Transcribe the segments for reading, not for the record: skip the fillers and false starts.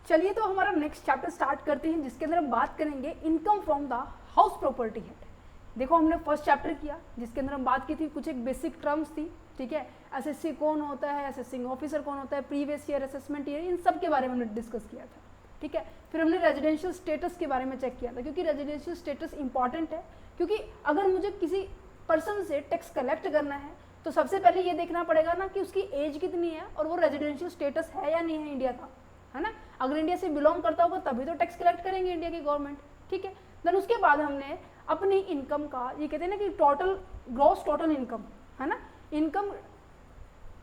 चलिए तो हमारा नेक्स्ट चैप्टर स्टार्ट करते हैं, जिसके अंदर हम बात करेंगे income from the house property head. देखो हमने फर्स्ट चैप्टर किया जिसके अंदर हम बात की थी, कुछ एक बेसिक टर्म्स थी, ठीक है। एसएससी कौन होता है, असेसिंग ऑफिसर कौन होता है, प्रीवियस ईयर असेसमेंट ईयर, इन सब के बारे में हमने डिस्कस किया था, ठीक है। फिर हमने रेजिडेंशियल स्टेटस के बारे में चेक किया था, क्योंकि रेजिडेंशियल स्टेटस इंपॉर्टेंट है, क्योंकि अगर मुझे किसी पर्सन से टैक्स कलेक्ट करना है तो सबसे पहले ये देखना पड़ेगा ना कि उसकी एज कितनी है और वो रेजिडेंशियल स्टेटस है या नहीं है इंडिया का, है ना। अगर इंडिया से बिलोंग करता होगा तभी तो टैक्स कलेक्ट करेंगे इंडिया की गवर्नमेंट, ठीक है। देन उसके बाद हमने अपनी इनकम का, ये कहते हैं ना कि टोटल ग्रॉस टोटल इनकम, है ना, इनकम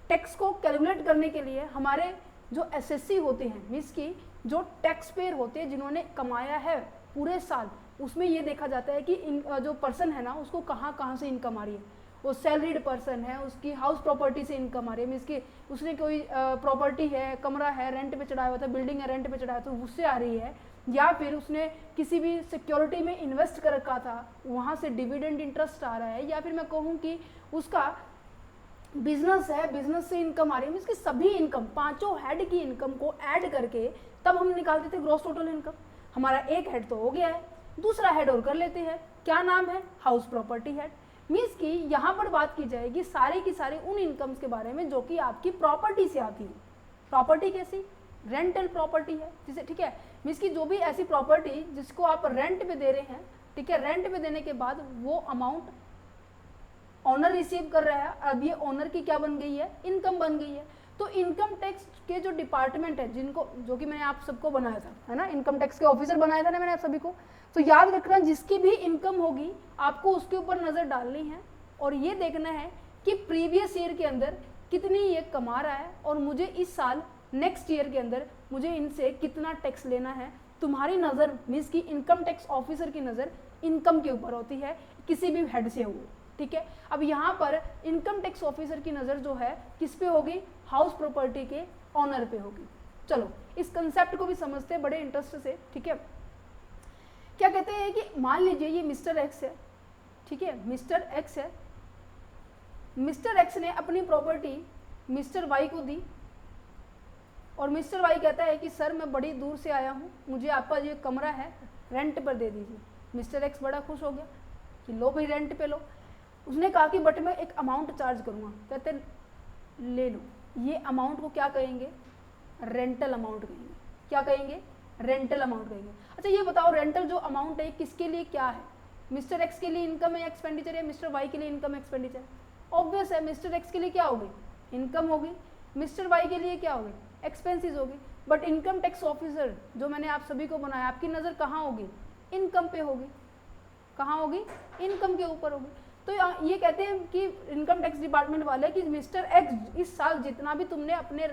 टैक्स को कैलकुलेट करने के लिए हमारे जो एसएससी होते हैं, मीन्स की जो टैक्स पेयर होते हैं जिन्होंने कमाया है पूरे साल, उसमें ये देखा जाता है कि जो पर्सन है ना उसको कहाँ कहाँ से इनकम आ रही है। वो सैलरीड पर्सन है, उसकी हाउस प्रॉपर्टी से इनकम आ रही है, मीन्स की उसने कोई प्रॉपर्टी है, कमरा है रेंट पे चढ़ाया हुआ था, बिल्डिंग है रेंट पे चढ़ाया तो उससे आ रही है, या फिर उसने किसी भी सिक्योरिटी में इन्वेस्ट कर रखा था वहाँ से डिविडेंड इंटरेस्ट आ रहा है, या फिर मैं कहूँ कि उसका बिजनेस है, बिजनेस से इनकम आ रही है। इसकी सभी इनकम, पांचों हेड की इनकम को ऐड करके तब हम निकालते थे ग्रॉस टोटल इनकम। हमारा एक हेड तो हो गया है, दूसरा हेड और कर लेते हैं, क्या नाम है, हाउस प्रॉपर्टी हेड। मीन्स कि यहाँ पर बात की जाएगी सारी की सारी उन इनकम्स के बारे में जो कि आपकी प्रॉपर्टी से आती है। प्रॉपर्टी कैसी, रेंटल प्रॉपर्टी है जिसे, ठीक है। मीन्स कि जो भी ऐसी प्रॉपर्टी जिसको आप रेंट पे दे रहे हैं, ठीक है, रेंट पे देने के बाद वो अमाउंट ऑनर रिसीव कर रहा है, अब ये ऑनर की क्या बन गई है, इनकम बन गई है। तो इनकम टैक्स के जो डिपार्टमेंट है, जिनको, जो कि मैंने आप सबको बनाया था, है ना, इनकम टैक्स के ऑफिसर बनाया था ना मैंने आप सभी को, तो याद रखना जिसकी भी इनकम होगी आपको उसके ऊपर नज़र डालनी है और ये देखना है कि प्रीवियस ईयर के अंदर कितनी ये कमा रहा है और मुझे इस साल नेक्स्ट ईयर के अंदर मुझे इनसे कितना टैक्स लेना है। तुम्हारी नज़र, मीन्स की इनकम टैक्स ऑफिसर की नज़र इनकम के ऊपर होती है, किसी भी हेड से हो, ठीक है। अब यहाँ पर इनकम टैक्स ऑफिसर की नज़र जो है किस पे होगी, हाउस प्रॉपर्टी के ऑनर पे होगी। चलो इस कंसेप्ट को भी समझते हैं बड़े इंटरेस्ट से, ठीक है। क्या कहते हैं कि मान लीजिए ये मिस्टर एक्स है, ठीक है, मिस्टर एक्स है, मिस्टर एक्स ने अपनी प्रॉपर्टी मिस्टर वाई को दी और मिस्टर वाई कहता है कि सर मैं बड़ी दूर से आया हूँ, मुझे आपका जो कमरा है रेंट पर दे दीजिए। मिस्टर एक्स बड़ा खुश हो गया कि लो भाई रेंट पे लो। उसने कहा कि बट मैं एक अमाउंट चार्ज करूँगा, कहते ले लो। ये अमाउंट को क्या कहेंगे, रेंटल अमाउंट कहेंगे। क्या कहेंगे, रेंटल अमाउंट कहेंगे। अच्छा ये बताओ रेंटल जो अमाउंट है किसके लिए क्या है, मिस्टर एक्स के लिए इनकम है एक्सपेंडिचर या मिस्टर वाई के लिए इनकम एक्सपेंडिचर। ऑब्वियस है, मिस्टर एक्स के लिए क्या होगी, इनकम होगी, मिस्टर वाई के लिए क्या होगी, एक्सपेंसेस होगी। बट इनकम टैक्स ऑफिसर जो मैंने आप सभी को बनाया, आपकी नज़र कहाँ होगी, इनकम पे होगी। कहाँ होगी, इनकम के ऊपर होगी। तो ये कहते हैं कि इनकम टैक्स डिपार्टमेंट वाले कि मिस्टर एक्स इस साल जितना भी तुमने अपने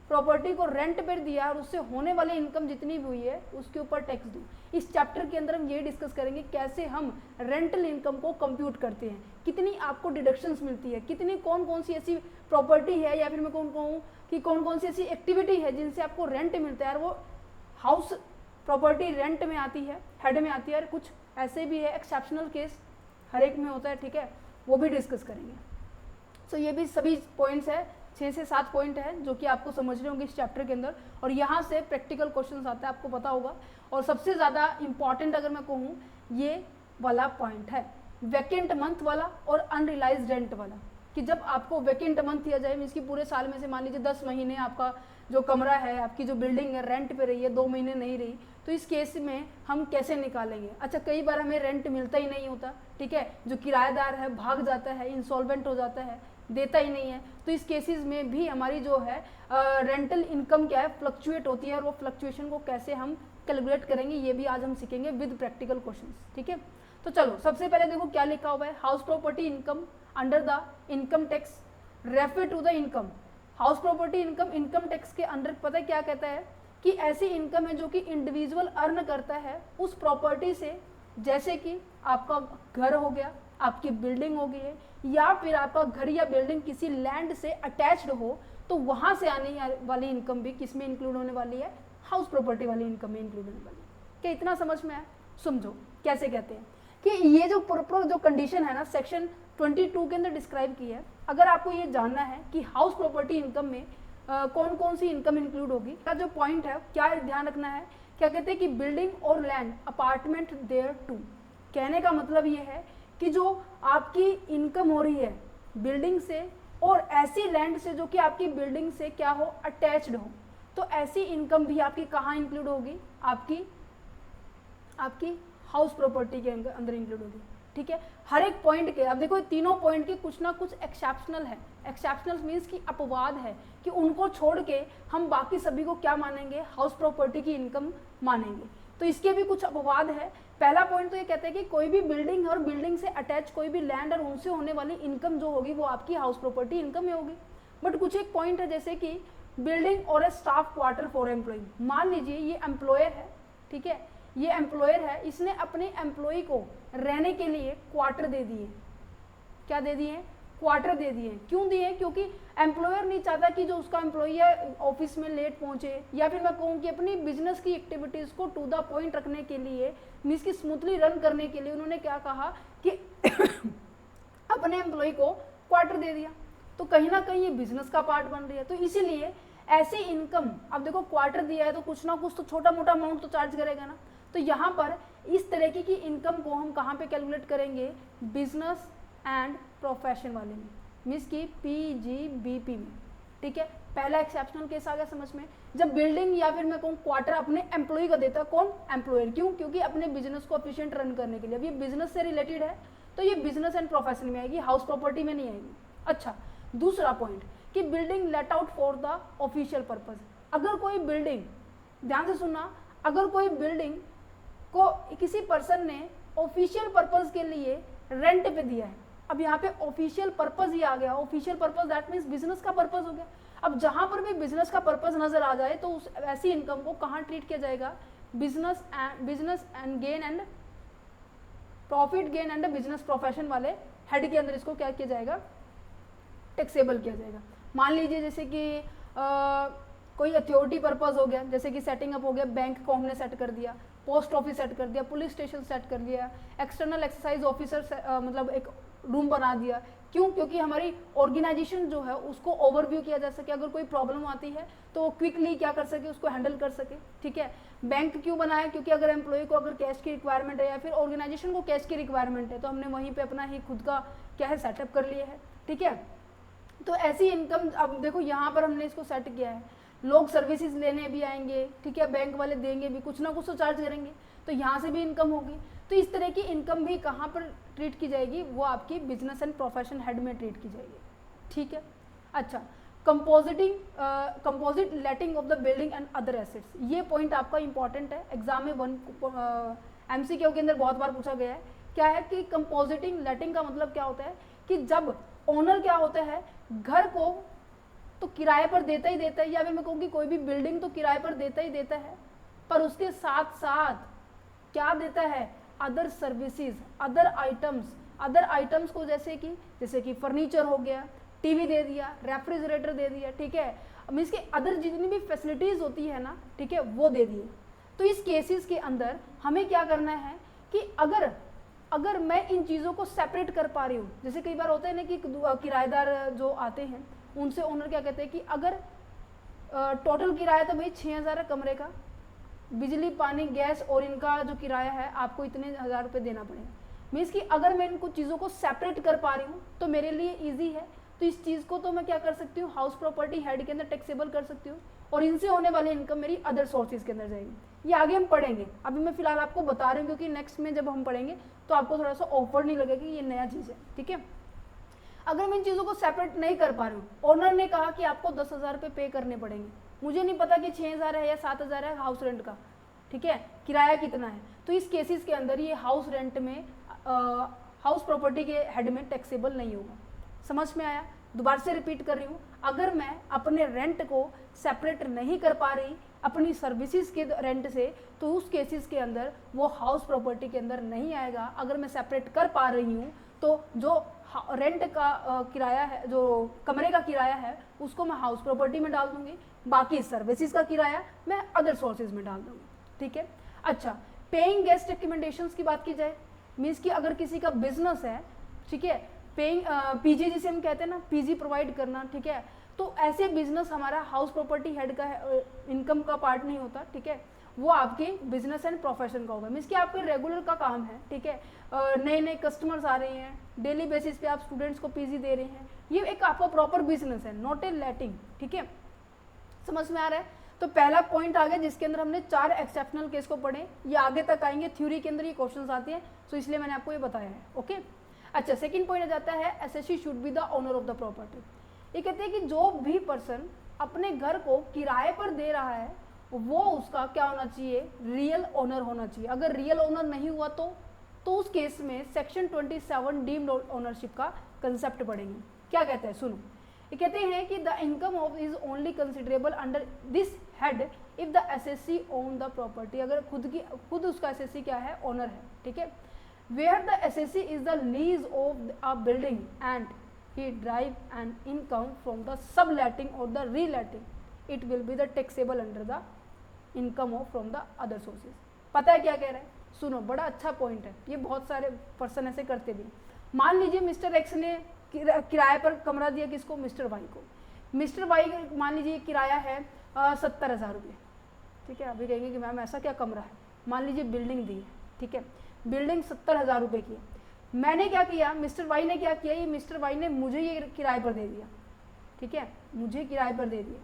प्रॉपर्टी को रेंट पर दिया और उससे होने वाली इनकम जितनी भी हुई है उसके ऊपर टैक्स दो। इस चैप्टर के अंदर हम ये डिस्कस करेंगे कैसे हम रेंटल इनकम को कंप्यूट करते हैं, कितनी आपको डिडक्शंस मिलती है, कितनी कौन कौन सी ऐसी प्रॉपर्टी है या फिर मैं कौन कहूँ कि कौन कौन सी ऐसी एक्टिविटी है जिनसे आपको रेंट मिलता है और वो हाउस प्रॉपर्टी रेंट में आती है, हेड में आती है, और कुछ ऐसे भी है एक्सेप्शनल केस हर एक में होता है, ठीक है, वो भी डिस्कस करेंगे। सो ये भी सभी पॉइंट्स है, 6 से 7 पॉइंट है जो कि आपको समझने होंगे इस चैप्टर के अंदर, और यहाँ से प्रैक्टिकल क्वेश्चंस आते हैं, आपको पता होगा। और सबसे ज़्यादा इंपॉर्टेंट अगर मैं कहूँ ये वाला पॉइंट है, वैकेंट मंथ वाला और अनरिलाइज्ड रेंट वाला, कि जब आपको वैकेंट मंथ दिया जाए, मीन्स कि पूरे साल में से मान लीजिए 10 महीने आपका जो कमरा है, आपकी जो बिल्डिंग है रेंट पे रही है, 2 महीने नहीं रही, तो इस केस में हम कैसे निकालेंगे। अच्छा कई बार हमें रेंट मिलता ही नहीं होता, ठीक है, जो किराएदार है भाग जाता है, इंसॉल्वेंट हो जाता है, देता ही नहीं है, तो इस केसेस में भी हमारी जो है रेंटल इनकम क्या है, फ्लक्चुएट होती है, और वो फ्लक्चुएशन को कैसे हम कैलकुलेट करेंगे ये भी आज हम सीखेंगे विद प्रैक्टिकल क्वेश्चंस, ठीक है। तो चलो सबसे पहले देखो क्या लिखा हुआ है, house property income under the income tax refer to the income. House property income income tax के अंडर पता है क्या कहता है कि ऐसी इनकम है जो कि इंडिविजुअल अर्न करता है उस प्रॉपर्टी से, जैसे कि आपका घर हो गया, आपकी बिल्डिंग हो गई है, या फिर आपका घर या बिल्डिंग किसी लैंड से अटैच्ड हो, तो वहाँ से आने वाली इनकम भी किस में इंक्लूड होने वाली है, हाउस प्रॉपर्टी वाली इनकम में इंक्लूड होने वाली है। क्या इतना समझ में आया, समझो कैसे कहते हैं कि ये जो प्रॉपर जो कंडीशन है ना सेक्शन 22 के अंदर डिस्क्राइब की है, अगर आपको ये जानना है कि हाउस प्रॉपर्टी इनकम में कौन कौन सी इनकम इंक्लूड होगी। का जो पॉइंट है क्या ध्यान रखना है, क्या कहते हैं कि बिल्डिंग और लैंड अपार्टमेंट देयर टू। कहने का मतलब ये है कि जो आपकी इनकम हो रही है बिल्डिंग से और ऐसी लैंड से जो कि आपकी बिल्डिंग से क्या हो, अटैच्ड हो, तो ऐसी इनकम भी आपकी कहाँ इंक्लूड होगी, आपकी हाउस प्रॉपर्टी के अंदर इंक्लूड होगी। ठीक है, हर एक पॉइंट के, अब देखो तीनों पॉइंट के कुछ ना कुछ एक्सेप्शनल है। एक्सेप्शनल मीन्स कि अपवाद है, कि उनको छोड़ के हम बाकी सभी को क्या मानेंगे, हाउस प्रॉपर्टी की इनकम मानेंगे। तो इसके भी कुछ अपवाद है। पहला पॉइंट तो ये कहते हैं कि कोई भी बिल्डिंग और बिल्डिंग से अटैच कोई भी लैंड और उनसे होने वाली इनकम जो होगी वो आपकी हाउस प्रॉपर्टी इनकम में होगी। बट कुछ एक पॉइंट है जैसे कि बिल्डिंग और a staff quarter for employ. मान लीजिए ये एम्प्लॉयर है, ठीक है, ये एम्प्लॉयर है, इसने अपने एम्प्लॉय को रहने के लिए क्वार्टर दे दिए। क्या दे दिए, क्वार्टर दे दिए। क्यों दिए, क्योंकि एम्प्लॉयर नहीं चाहता कि जो उसका एम्प्लॉय है ऑफिस में लेट पहुंचे, या फिर मैं कहूँ कि अपनी बिजनेस की एक्टिविटीज को टू द पॉइंट रखने के लिए, मीन्स की स्मूथली रन करने के लिए उन्होंने क्या कहा कि अपने एम्प्लॉय को क्वार्टर दे दिया। तो कहीं ना कहीं ये बिजनेस का पार्ट बन रही है। तो इसीलिए ऐसी इनकम, अब देखो क्वार्टर दिया है तो कुछ ना कुछ तो छोटा मोटा अमाउंट तो चार्ज करेगा ना। तो यहाँ पर इस तरीके की इनकम को हम कहाँ पे कैलकुलेट करेंगे, बिजनेस एंड प्रोफेशन वाले में, मीन्स की PGBP में। ठीक है, पहला एक्सेप्शनल केस आ गया समझ में, जब बिल्डिंग या फिर मैं कहूँ क्वार्टर अपने एम्प्लॉय का देता, कौन, एम्प्लॉयर। क्यों, क्योंकि अपने बिजनेस को एफिशिएंट रन करने के लिए। अब ये बिजनेस से रिलेटेड है तो ये बिजनेस एंड प्रोफेशन में आएगी, हाउस प्रॉपर्टी में नहीं आएगी। अच्छा, दूसरा पॉइंट कि building late out for the official purpose. अगर कोई बिल्डिंग, ध्यान से सुनना, अगर कोई बिल्डिंग को किसी पर्सन ने ऑफिशियल पर्पज के लिए रेंट पे दिया है, अब यहाँ पे ऑफिशियल पर्पज ही आ गया। Official purpose that means business का पर्पज हो गया। अब जहां पर भी बिजनेस का पर्पज नजर आ जाए तो उस ऐसी इनकम को कहाँ ट्रीट किया जाएगा, business and gain and profit gain and business profession वाले हेड के अंदर इसको क्या किया जाएगा, टैक्सेबल किया जाएगा। मान लीजिए जैसे कि कोई अथॉरिटी पर्पज हो गया, जैसे कि सेटिंग अप हो गया, बैंक को हमने सेट कर दिया, पोस्ट ऑफिस सेट कर दिया, पुलिस स्टेशन सेट कर दिया, एक्सटर्नल एक्सरसाइज ऑफिसर मतलब एक रूम बना दिया। क्यों, क्योंकि हमारी ऑर्गेनाइजेशन जो है उसको ओवरव्यू किया जा सके, अगर कोई प्रॉब्लम आती है तो क्विकली क्या कर सके, उसको हैंडल कर सके। ठीक है, बैंक क्यों बनाया, क्योंकि अगर एम्प्लॉय को अगर कैश की रिक्वायरमेंट है या फिर ऑर्गेनाइजेशन को कैश की रिक्वायरमेंट है तो हमने वहीं पे अपना ही खुद का क्या है सेटअप कर लिया है। ठीक है, तो ऐसी इनकम, अब देखो यहाँ पर हमने इसको सेट किया है, लोग सर्विसेज लेने भी आएंगे, ठीक है, बैंक वाले देंगे भी, कुछ ना कुछ तो चार्ज करेंगे, तो यहाँ से भी इनकम होगी। तो इस तरह की इनकम भी कहाँ पर ट्रीट की जाएगी, वो आपकी बिजनेस एंड प्रोफेशन हेड में ट्रीट की जाएगी। ठीक है, अच्छा, composite letting of the building and other assets, ये पॉइंट आपका इंपॉर्टेंट है, एग्जाम में MCQ के अंदर बहुत बार पूछा गया है। क्या है कि कंपोजिटिंग लेटिंग का मतलब क्या होता है कि जब ओनर क्या होता है घर को तो किराए पर देता ही देता है, या फिर मैं कहूँगी कोई भी बिल्डिंग तो किराए पर देता ही देता है, पर उसके साथ साथ क्या देता है, अदर सर्विसेज, अदर आइटम्स को जैसे कि फर्नीचर हो गया, टीवी दे दिया, रेफ्रिजरेटर दे दिया। ठीक है, मीन्स कि अदर जितनी भी फैसिलिटीज होती है ना, ठीक है, वो दे दिए। तो इस केसेस के अंदर हमें क्या करना है कि अगर मैं इन चीज़ों को सेपरेट कर पा रही हूँ, जैसे कई बार होता है ना कि किराएदार जो आते हैं उनसे ओनर क्या कहते हैं कि अगर टोटल किराया तो भाई 6,000 है कमरे का, बिजली पानी गैस और इनका जो किराया है आपको इतने 1,000 रुपये देना पड़ेगा। मीन्स कि अगर मैं इन कुछ चीज़ों को सेपरेट कर पा रही हूँ तो मेरे लिए ईजी है, तो इस चीज़ को तो मैं क्या कर सकती हूँ, हाउस प्रॉपर्टी हेड के अंदर टैक्सेबल कर सकती हूँ, और इनसे होने वाली इनकम मेरी अदर सोर्सेज के अंदर जाएगी। ये आगे हम पढ़ेंगे, अभी मैं फिलहाल आपको बता रही हूँ क्योंकि नेक्स्ट में जब हम पढ़ेंगे तो आपको थोड़ा सा ऑफर नहीं लगेगा कि ये नया चीज़ है। ठीक है, अगर मैं इन चीज़ों को सेपरेट नहीं कर पा रही हूँ, ओनर ने कहा कि आपको 10,000 रुपये पे करने पड़ेंगे, मुझे नहीं पता कि 6,000 है या 7,000 है हाउस रेंट का, ठीक है, किराया कितना है, तो इस केसेस के अंदर ये हाउस रेंट में हाउस प्रॉपर्टी के हेड में टैक्सेबल नहीं होगा। समझ में आया? दोबारा से रिपीट कर रही हूँ, अगर मैं अपने रेंट को सेपरेट नहीं कर पा रही अपनी सर्विसेज के रेंट से, तो उस केसेस के अंदर वो हाउस प्रॉपर्टी के अंदर नहीं आएगा। अगर मैं सेपरेट कर पा रही हूँ तो जो रेंट का किराया है, जो कमरे का किराया है, उसको मैं हाउस प्रॉपर्टी में डाल दूंगी, बाकी सर्विसेज का किराया मैं अदर सोर्सेज में डाल दूंगी। ठीक है, अच्छा, पेइंग गेस्ट रिकमेंडेशंस की बात की जाए, मीन्स कि अगर किसी का बिजनेस है, ठीक है, पेइंग पीजी जिसे हम कहते हैं ना, पीजी प्रोवाइड करना, ठीक है, तो ऐसे बिजनेस हमारा हाउस प्रॉपर्टी हेड का इनकम का पार्ट नहीं होता, ठीक है, वो आपके बिजनेस एंड प्रोफेशन का होगा, मीन्स कि आपके रेगुलर का काम है, ठीक है, नए नए कस्टमर्स आ रहे हैं, डेली बेसिस पे आप स्टूडेंट्स को पीजी दे रहे हैं, ये एक आपका प्रॉपर बिजनेस है, नॉट ए लेटिंग, ठीक है, समझ में आ रहा है। तो पहला पॉइंट आ गया जिसके अंदर हमने 4 एक्सेप्शनल केस को पढ़े, ये आगे तक आएंगे, थ्योरी के अंदर ये क्वेश्चंस आते हैं, तो इसलिए मैंने आपको ये बताया है, ओके। अच्छा, सेकंड पॉइंट आ जाता है SSC should be the owner of the property. ये कहते हैं कि जो भी पर्सन अपने घर को किराए पर दे रहा है वो उसका क्या होना चाहिए, रियल ओनर होना चाहिए। अगर रियल ओनर नहीं हुआ तो उस केस में सेक्शन 27 डीम्ड ओनरशिप का कंसेप्ट पढ़ेंगे। क्या कहते हैं, सुनो, ये कहते हैं कि the income of is only considerable under this head if the SSC own the property, अगर खुद उसका एसएससी क्या है, ओनर है, ठीक है। Where the SSC is the lease of a building and he derive an income from the subletting or the reletting, it will be the taxable under the income of from the other sources। पता है क्या कह रहा है, सुनो, बड़ा अच्छा point है, ये बहुत सारे पर्सन ऐसे करते भी। मान लीजिए मिस्टर एक्स ने किराए पर कमरा दिया किसको, मिस्टर वाई को। मिस्टर वाई मान लीजिए किराया है 70,000 रुपये, ठीक है। अभी कहेंगे कि मैम ऐसा क्या कमरा है, मान लीजिए बिल्डिंग दी है, ठीक है, बिल्डिंग 70,000 रुपये की है। मैंने क्या किया, मिस्टर वाई ने क्या किया, ये मिस्टर वाई ने मुझे ये किराए पर दे दिया, ठीक है, मुझे किराए पर दे दिया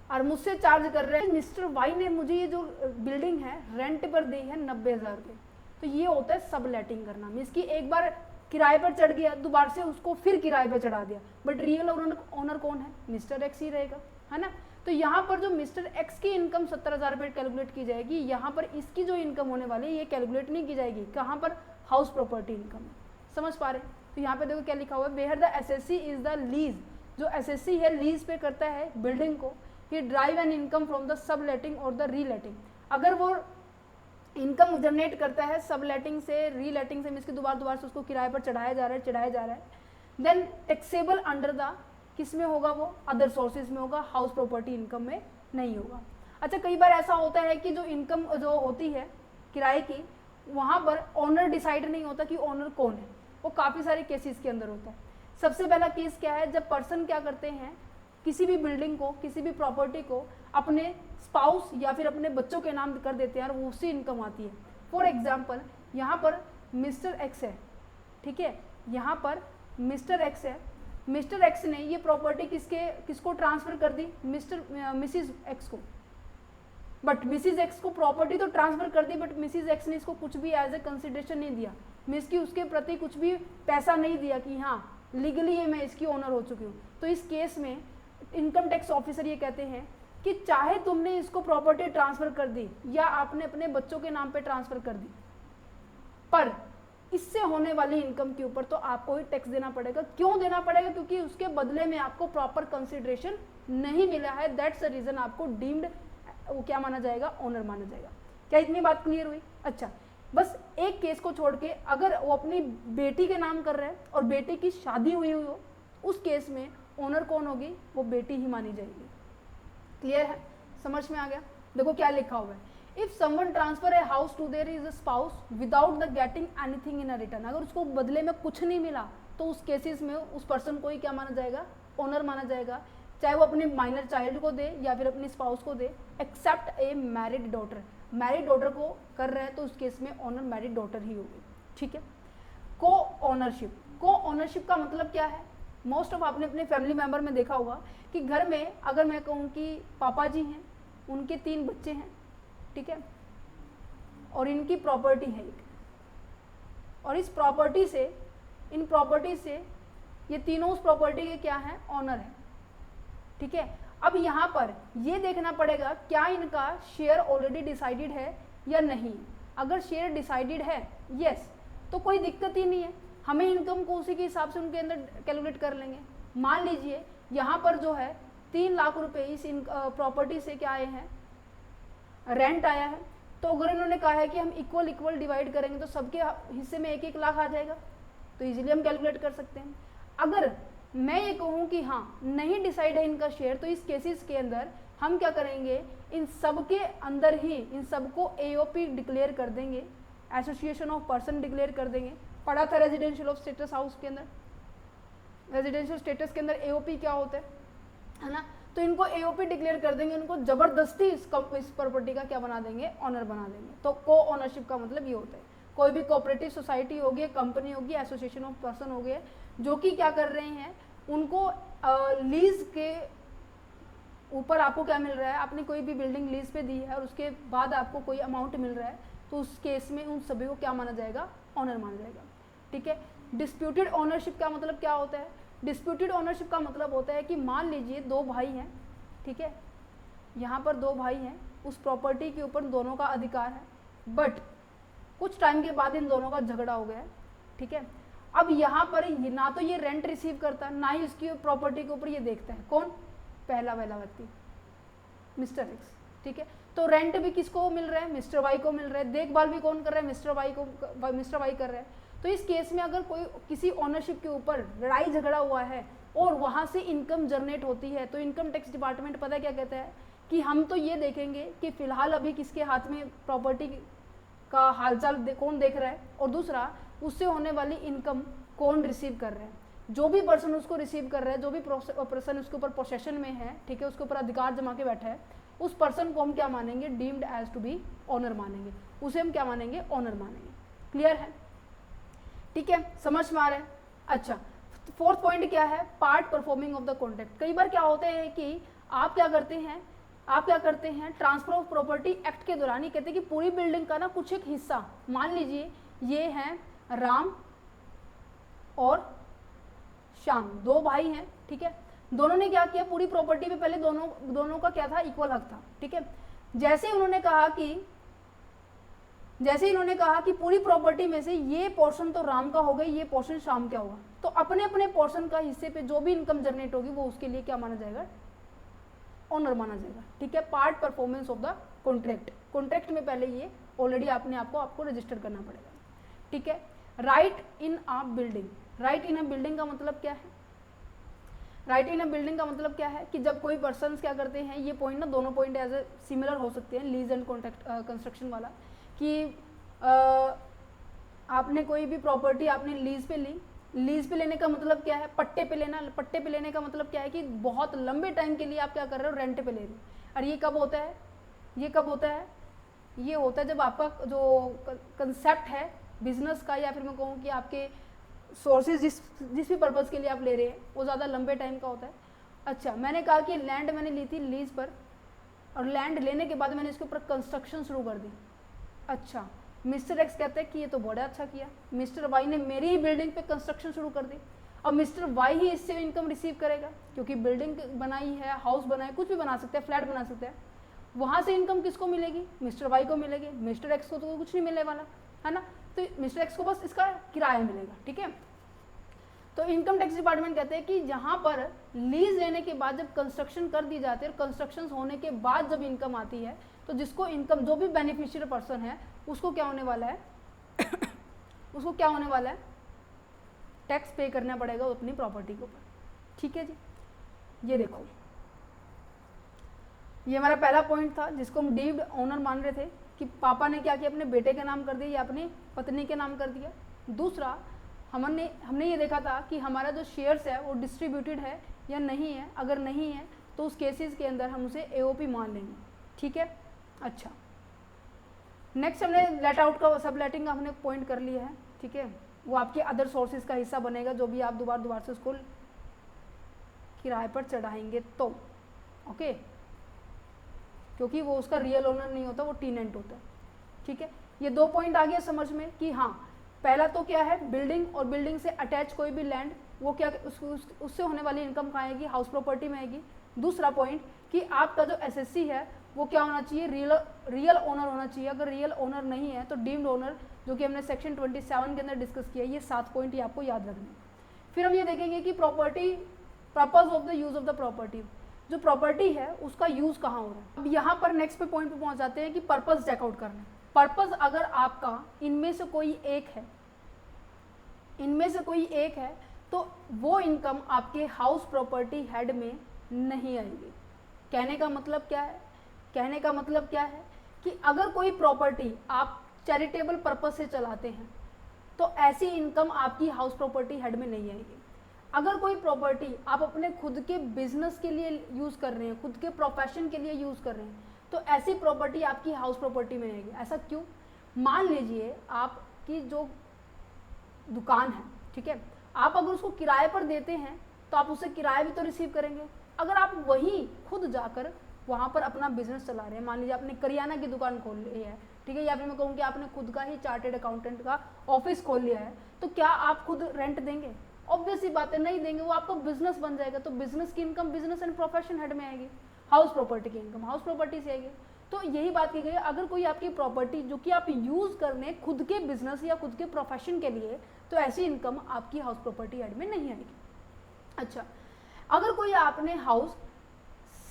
और मुझसे चार्ज कर रहे हैं। मिस्टर वाई ने मुझे ये जो बिल्डिंग है रेंट पर दी है 90,000 रुपये। तो ये होता है सब लेटिंग करना, मीन्स कि एक बार किराए पर चढ़ गया, दोबारा से उसको फिर किराए पर चढ़ा दिया, बट रियल ओनर कौन है, मिस्टर एक्स ही रहेगा, है ना। तो यहाँ पर जो मिस्टर एक्स की इनकम 70,000 रुपये कैलकुलेट की जाएगी, यहाँ पर इसकी जो इनकम होने वाली है ये कैलकुलेट नहीं की जाएगी, कहाँ पर, हाउस प्रॉपर्टी इनकम। समझ पा रहे हैं। तो यहाँ पे देखो क्या लिखा हुआ है, where the SSC is the lease, जो एसएससी है लीज पे करता है बिल्डिंग को, he drive an income from the subletting और द रीलेटिंग। अगर वो इनकम जनरेट करता है सब लेटिंग से, री लेटिंग से, मीन्स कि दोबारा से उसको किराए पर चढ़ाया जा रहा है, देन टैक्सेबल अंडर द, किस में होगा वो, अदर सोर्सेज में होगा, हाउस प्रॉपर्टी इनकम में नहीं होगा। अच्छा, कई बार ऐसा होता है कि जो इनकम जो होती है किराए की, वहाँ पर ओनर डिसाइड नहीं होता कि ओनर कौन है, वो काफ़ी सारे केसेस के अंदर होता है। सबसे पहला केस क्या है, जब पर्सन क्या करते हैं, किसी भी बिल्डिंग को, किसी भी प्रॉपर्टी को अपने स्पाउस या फिर अपने बच्चों के नाम कर देते हैं और वो उससे इनकम आती है। फॉर एग्जाम्पल, यहाँ पर मिस्टर एक्स है, ठीक है, यहाँ पर मिस्टर एक्स है, मिस्टर एक्स ने ये प्रॉपर्टी किसको ट्रांसफर कर दी, मिसिज एक्स को, बट मिसिज एक्स को प्रॉपर्टी तो ट्रांसफर कर दी, बट मिसिज एक्स ने इसको कुछ भी एज ए कंसिडरेशन नहीं दिया, मीन्स कि उसके प्रति कुछ भी पैसा नहीं दिया कि हाँ लीगली ये मैं इसकी ओनर हो चुकी हूँ। तो इस केस में इनकम टैक्स ऑफिसर ये कहते हैं कि चाहे तुमने इसको प्रॉपर्टी ट्रांसफर कर दी या आपने अपने बच्चों के नाम पे ट्रांसफर कर दी, पर इससे होने वाली इनकम के ऊपर तो आपको ही टैक्स देना पड़ेगा। क्यों देना पड़ेगा, क्योंकि उसके बदले में आपको प्रॉपर कंसिडरेशन नहीं मिला है, दैट्स द रीजन आपको डीम्ड वो क्या माना जाएगा, ओनर माना जाएगा। क्या इतनी बात क्लियर हुई। अच्छा, बस एक केस को छोड़ के अगर वो अपनी बेटी के नाम कर रहे हैं और बेटी की शादी हुई हो, उस केस में ओनर कौन होगी, वो बेटी ही मानी जाएगी। क्लियर है, समझ में आ गया। देखो क्या लिखा हुआ है, if someone transfer a house to there is a spouse without the getting anything in a return, अगर उसको बदले में कुछ नहीं मिला तो उस केसेस में उस पर्सन को ही क्या माना जाएगा, ओनर माना जाएगा, चाहे वो अपने माइनर चाइल्ड को दे या फिर अपनी स्पाउस को दे, एक्सेप्ट ए मैरिड डॉटर। मैरिड डॉटर को कर रहे हैं तो उस केस में ओनर मैरिड डॉटर ही होगी, ठीक है। को ओनरशिप, को ओनरशिप का मतलब क्या है, मोस्ट ऑफ आपने अपने फैमिली मेंबर में देखा होगा कि घर में अगर मैं कहूँ कि पापा जी हैं, उनके 3 बच्चे हैं, ठीक है, और इनकी प्रॉपर्टी है एक, और इस प्रॉपर्टी से, इन प्रॉपर्टी से ये तीनों उस प्रॉपर्टी के क्या हैं, ओनर है, ठीक है। अब यहाँ पर ये देखना पड़ेगा क्या इनका शेयर ऑलरेडी डिसाइडेड है या नहीं। अगर शेयर डिसाइडेड है, यस, तो कोई दिक्कत ही नहीं है, हमें इनकम को उसी के हिसाब से उनके अंदर कैलकुलेट कर लेंगे। मान लीजिए यहाँ पर जो है 3 लाख रुपए इस प्रॉपर्टी से क्या आए हैं, रेंट आया है, तो अगर इन्होंने कहा है कि हम इक्वल डिवाइड करेंगे तो सबके हिस्से में 1-1 लाख आ जाएगा, तो इजीली हम कैलकुलेट कर सकते हैं। अगर मैं ये कहूँ कि हाँ नहीं डिसाइड है इनका शेयर, तो इस केसेस के अंदर हम क्या करेंगे, इन सब के अंदर ही इन सबको एओपी डिक्लेयर कर देंगे, एसोसिएशन ऑफ पर्सन डिक्लेयर कर देंगे। पढ़ा था रेजिडेंशियल ऑफ स्टेटस हाउस के अंदर, रेजिडेंशियल स्टेटस के अंदर एओपी क्या होता है ना, तो इनको एओपी डिक्लेयर कर देंगे, उनको जबरदस्ती इस प्रॉपर्टी का क्या बना देंगे, ऑनर बना देंगे। तो को ओनरशिप का मतलब ये होता है, कोई भी कोऑपरेटिव सोसाइटी होगी, कंपनी होगी, एसोसिएशन ऑफ पर्सन हो गए, जो कि क्या कर रहे हैं, उनको लीज के ऊपर आपको क्या मिल रहा है, आपने कोई भी बिल्डिंग लीज पे दी है और उसके बाद आपको कोई अमाउंट मिल रहा है, तो उस केस में उन सभी को क्या माना जाएगा, ऑनर माना जाएगा। ठीक है। डिस्प्यूटेड ओनरशिप का मतलब क्या होता है, डिस्प्यूटेड ओनरशिप का मतलब होता है कि मान लीजिए दो भाई हैं, ठीक है, यहाँ पर दो भाई हैं, उस प्रॉपर्टी के ऊपर दोनों का अधिकार है, बट कुछ टाइम के बाद इन दोनों का झगड़ा हो गया है। ठीक है। अब यहाँ पर ना तो ये रेंट रिसीव करता है, ना ही इसकी प्रॉपर्टी के ऊपर ये देखता है, कौन, पहला वाला व्यक्ति मिस्टर एक्स। ठीक है। तो रेंट भी किसको मिल रहा है, मिस्टर वाई को मिल रहा है, देखभाल भी कौन कर रहा है, मिस्टर वाई कर रहा है। तो इस केस में अगर कोई किसी ओनरशिप के ऊपर लड़ाई झगड़ा हुआ है और वहाँ से इनकम जनरेट होती है, तो इनकम टैक्स डिपार्टमेंट पता क्या कहता है कि हम तो ये देखेंगे कि फिलहाल अभी किसके हाथ में प्रॉपर्टी का हालचाल कौन देख रहा है, और दूसरा उससे होने वाली इनकम कौन रिसीव कर रहा है। जो भी पर्सन उसको रिसीव कर रहा है, जो भी पर्सन उसके ऊपर पोसेशन में है, ठीक है, उसके ऊपर अधिकार जमा के बैठा है, उस पर्सन को हम क्या मानेंगे, deemed as to be owner मानेंगे, उसे हम क्या मानेंगे, ऑनर मानेंगे। क्लियर है? ठीक है, समझ में आ रहा है? अच्छा, फोर्थ पॉइंट क्या है, part performing of the contract. कई बार क्या होता है कि आप क्या करते हैं ट्रांसफर ऑफ प्रॉपर्टी एक्ट के दौरान ही कहते हैं कि पूरी बिल्डिंग का ना कुछ एक हिस्सा, मान लीजिए ये हैं राम और श्याम, दो भाई हैं, ठीक है, दोनों ने क्या किया, पूरी प्रॉपर्टी पे पहले दोनों का क्या था, इक्वल हक था। ठीक है। जैसे ही उन्होंने कहा कि पूरी प्रॉपर्टी में से ये पोर्शन तो राम का होगा, ये पोर्शन श्याम का होगा, तो अपने अपने पोर्शन का हिस्से पे जो भी इनकम जनरेट होगी वो उसके लिए क्या माना जाएगा, ऑनर माना जाएगा। ठीक है। Part performance of the contract में पहले ये ऑलरेडी आपको रजिस्टर करना पड़ेगा। ठीक है। राइट इन अ बिल्डिंग का मतलब क्या है, राइट इन अ बिल्डिंग का मतलब क्या है कि जब कोई पर्सन क्या करते हैं, ये पॉइंट ना दोनों पॉइंट एज ए सिमिलर हो सकते हैं, लीज एंड कॉन्ट्रैक्ट कंस्ट्रक्शन वाला, कि आपने कोई भी प्रॉपर्टी आपने लीज पे ली, लीज पे लेने का मतलब क्या है, पट्टे पे लेने का मतलब क्या है कि बहुत लंबे टाइम के लिए आप क्या कर रहे हो, रेंट पे ले रहे हो। और ये कब होता है, ये होता है जब आपका जो कंसेप्ट है बिजनेस का, या फिर मैं कहूँ कि आपके सोर्सेज जिस भी पर्पज़ के लिए आप ले रहे हैं वो ज़्यादा लंबे टाइम का होता है। अच्छा, मैंने कहा कि लैंड मैंने ली थी लीज पर, और लैंड लेने के बाद मैंने इसके ऊपर कंस्ट्रक्शन शुरू कर दी। अच्छा, मिस्टर एक्स कहते हैं कि ये तो बड़ा अच्छा किया, मिस्टर वाई ने मेरी ही बिल्डिंग पे कंस्ट्रक्शन शुरू कर दी, अब मिस्टर वाई ही इससे इनकम रिसीव करेगा, क्योंकि बिल्डिंग बनाई है, हाउस बनाए, कुछ भी बना सकते हैं, फ्लैट बना सकते हैं, वहाँ से इनकम किसको मिलेगी, मिस्टर वाई को मिलेगी, मिस्टर एक्स को तो कुछ नहीं मिलने वाला है ना, तो मिस्टर एक्स को बस इसका किराया मिलेगा। ठीक है। तो इनकम टैक्स डिपार्टमेंट कहते हैं कि जहाँ पर लीज लेने के बाद जब कंस्ट्रक्शन कर दी जाती है और कंस्ट्रक्शन होने के बाद जब इनकम आती है, तो जिसको इनकम, जो भी बेनिफिशियल पर्सन है उसको क्या होने वाला है टैक्स पे करना पड़ेगा अपनी प्रॉपर्टी के ऊपर। ठीक है जी। ये देखो, ये हमारा पहला पॉइंट था जिसको हम डीम्ड ओनर मान रहे थे कि पापा ने क्या किया, अपने बेटे के नाम कर दिया या अपनी पत्नी के नाम कर दिया। दूसरा, हमने ये देखा था कि हमारा जो शेयर्स है वो डिस्ट्रीब्यूटेड है या नहीं है, अगर नहीं है तो उस केसेस के अंदर हम उसे एओपी मान लेंगे। ठीक है। अच्छा, नेक्स्ट हमने लेट आउट का, सब लेटिंग का हमने पॉइंट कर लिया है। ठीक है। वो आपके अदर सोर्सेज का हिस्सा बनेगा, जो भी आप दोबारा से उसको किराए पर चढ़ाएंगे तो, ओके, क्योंकि वो उसका रियल ओनर नहीं होता, वो टेनेंट होता है। ठीक है। ये दो पॉइंट आ गया समझ में कि हाँ, पहला तो क्या है, बिल्डिंग और बिल्डिंग से अटैच कोई भी लैंड, वो क्या उससे होने वाली इनकम कहाँ आएगी, हाउस प्रॉपर्टी में आएगी। दूसरा पॉइंट कि आपका जो एसएससी है वो क्या होना चाहिए, रियल ओनर होना चाहिए। अगर रियल ओनर नहीं है तो डीम्ड ओनर, जो कि हमने सेक्शन 27 के अंदर डिस्कस किया, ये 7 पॉइंट ही आपको याद रखने। फिर हम ये देखेंगे कि property, purpose of the use of the property, जो प्रॉपर्टी है उसका यूज कहाँ हो रहा है। अब यहाँ पर नेक्स्ट पे पॉइंट पे पहुँच जाते हैं कि पर्पज चेकआउट करना। पर्पज अगर आपका इनमें से कोई एक है तो वो इनकम आपके हाउस प्रॉपर्टी हेड में नहीं आएगी। कहने का मतलब क्या है कि अगर कोई प्रॉपर्टी आप चैरिटेबल पर्पस से चलाते हैं तो ऐसी इनकम आपकी हाउस प्रॉपर्टी हेड में नहीं आएगी। अगर कोई प्रॉपर्टी आप अपने खुद के बिजनेस के लिए यूज कर रहे हैं, खुद के प्रोफेशन के लिए यूज कर रहे हैं, तो ऐसी प्रॉपर्टी आपकी हाउस प्रॉपर्टी में रहेगी। ऐसा क्यों? मान लीजिए आपकी जो दुकान है, ठीक है, आप अगर उसको किराए पर देते हैं तो आप उससे किराया भी तो रिसीव करेंगे। अगर आप वही खुद जाकर वहाँ पर अपना बिजनेस चला रहे हैं, मान लीजिए आपने करियाना की दुकान खोल ली है, ठीक है, या फिर मैं कहूँ कि आपने खुद का ही चार्टेड अकाउंटेंट का ऑफिस खोल लिया है, तो क्या आप खुद रेंट देंगे? ऑब्वियस ही बात है, नहीं देंगे। वो आपका बिजनेस बन जाएगा, तो बिजनेस की income business and profession head में आएगी, हाउस प्रॉपर्टी की इनकम हाउस प्रॉपर्टी से आएगी। तो यही बात की गई है, अगर कोई आपकी प्रॉपर्टी जो कि आप यूज करने खुद के बिजनेस या खुद के प्रोफेशन के लिए, तो ऐसी इनकम आपकी हाउस प्रॉपर्टी हेड में नहीं आएगी। अच्छा, अगर कोई आपने हाउस